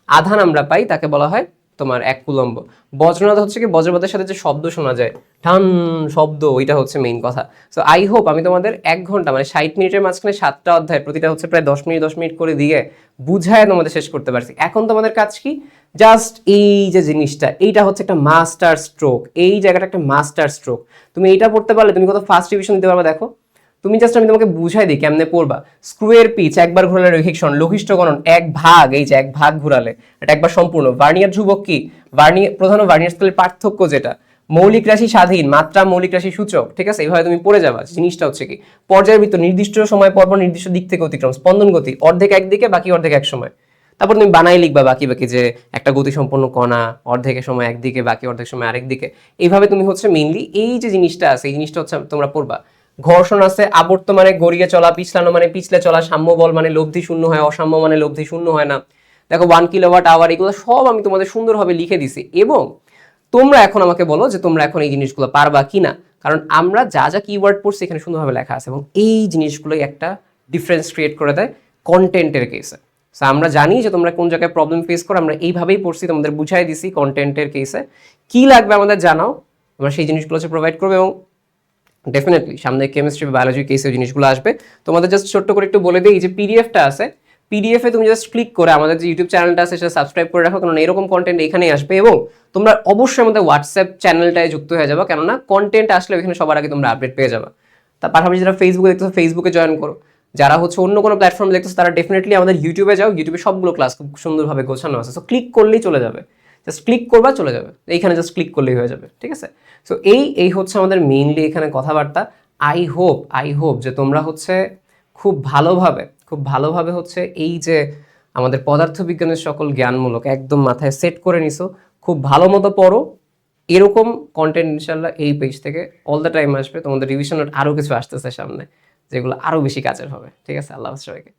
আধান আমরা পাই তাকে বলা হয় তোমার এক কুলম্ব। বজ্রনাদ হচ্ছে কি, বজ্রপাতের সাথে যে শব্দ শোনা যায়, ঠান শব্দ, ওইটা হচ্ছে মেইন কথা। সো আই হোপ আমি তোমাদের 1 ঘন্টা মানে 60 মিনিটের মাঝখানে 7টা অধ্যায়, প্রতিটা হচ্ছে প্রায় 10 মিনিট 10 মিনিট করে দিয়ে বুঝায় তোমাদের শেষ করতে পারছি। এখন তোমাদের কাজ কি? জাস্ট এই যে জিনিসটা, এইটা হচ্ছে একটা মাস্টার স্ট্রোক, এই জায়গাটা একটা মাস্টার স্ট্রোক। তুমি এইটা পড়তে পারলে তুমি কত ফার্স্ট ডিভিশন দিতে পারবে দেখো। তুমি জাস্ট, আমি তোমাকে বুঝাই দিই কেমনে পড়বা। স্ক্রুয়ের পিচ একবার ঘোরালে রৈখিক সরণ, লঘিষ্ঠ গণন 1 ভাগ, এই যে 1 ভাগ ঘোরালে এটা একবার সম্পূর্ণ। ভার্নিয়ার ধ্রুবক কি? ভার্নিয়ার প্রধান ও ভার্নিয়ার স্কেলের পার্থক্য যেটা, মৌলিক রাশি স্বাধীন, মাত্রা মৌলিক রাশি সূচক, ঠিক আছে? এইভাবে তুমি পড়ে যাবা। জিনিসটা হচ্ছে কি, পর্যায়বৃত্ত নির্দিষ্ট সময় পর পর নির্দিষ্ট দিক থেকে অতিক্রম, স্পন্দন গতি অর্ধেক একদিকে বাকি অর্ধেক এক সময়। তারপর তুমি বানাই লিখবা বাকি বাকি, যে একটা গতি সম্পন্ন কণা অর্ধেকের সময় একদিকে বাকি অর্ধেক সময় আরেক দিকে। এইভাবে তুমি হচ্ছে মেইনলি এই যে জিনিসটা আছে, এই জিনিসটা হচ্ছে তোমরা পড়বা। ঘর্ষণ আছে, আবর্ত মানে গড়িয়ে চলা, পিছলানো মানে পিছলে চলা, সাম্য বল মানে লব্ধি শূন্য হয়, অসাম্য মানে লব্ধি শূন্য হয় না। দেখো 1 কিলোওয়াট আওয়ার, এগুলো সব আমি তোমাদের সুন্দরভাবে লিখে দিছি। এবং তোমরা এখন আমাকে বলো যে তোমরা এখন এই জিনিসগুলো পারবা কিনা, কারণ আমরা যা যা কিওয়ার্ড পড়ছি এখানে সুন্দরভাবে লেখা আছে, এবং এই জিনিসগুলোই একটা ডিফারেন্স ক্রিয়েট করে দেয় কন্টেন্টের কেসে। সো আমরা জানি যে তোমরা কোন জায়গায় প্রবলেম ফেস করো, আমরা এইভাবেই পড়ছি, তোমাদের বুঝাই দিছি কন্টেন্টের কেসে কি লাগবে আমাদের জানাও, আমরা সেই জিনিসগুলো হচ্ছে প্রোভাইড করবো। এবং ডেফিনেটলি সামনে কেমিস্ট্রি বা বায়োলজি কেসে জিনিসগুলো আসবে। তোমাদের জাস্ট ছোট্ট করে একটু বলে দিই, এই যে পিডিএফটা আছে, পিডিএফে তুমি জাস্ট ক্লিক করে আমাদের যে ইউটিউব চ্যানেলটা আছে সেটা সাবস্ক্রাইব করে রাখো, কারণ এরকম কন্টেন্ট এখানেই আসবে। এবং তোমরা অবশ্যই আমাদের হোয়াটসঅ্যাপ চ্যানেলটায় যুক্ত হয়ে যাবে, কেননা কন্টেন্ট আসলে ওইখানে সবার আগে তোমরা আপডেট পেয়ে যাবে। তার পাশাপাশি যারা ফেসবুকে দেখতেছো ফেসবুকে জয়েন করো, যারা হচ্ছে অন্য কোনো প্ল্যাটফর্মে দেখতেছো তারা ডেফিনেটলি আমাদের ইউটিউবে যাও, ইউটিউবে সবগুলো ক্লাস খুব সুন্দরভাবে গোছানো আছে। সো ক্লিক করলেই চলে যাবে, জাস্ট ক্লিক করবা চলে যাবে, এইখানে জাস্ট ক্লিক করলেই হয়ে যাবে, ঠিক আছে? সো এই হচ্ছে আমাদের মেইনলি এখানে কথাবার্তা। আই হোপ যে তোমরা হচ্ছে খুব ভালোভাবে হচ্ছে এই যে আমাদের পদার্থবিজ্ঞানের সকল জ্ঞানমূলক একদম মাথায় সেট করে নিছো, খুব ভালো মতো পড়ো। এরকম কন্টেন্ট ইনশাল্লাহ এই পেজ থেকে অল দ্য টাইম আসবে। তোমাদের রিভিশন নোট আরও কিছু আসতেছে সামনে, যেগুলো আরও বেশি কাজের হবে, ঠিক আছে? আল্লাহ হাফেজ সবাইকে।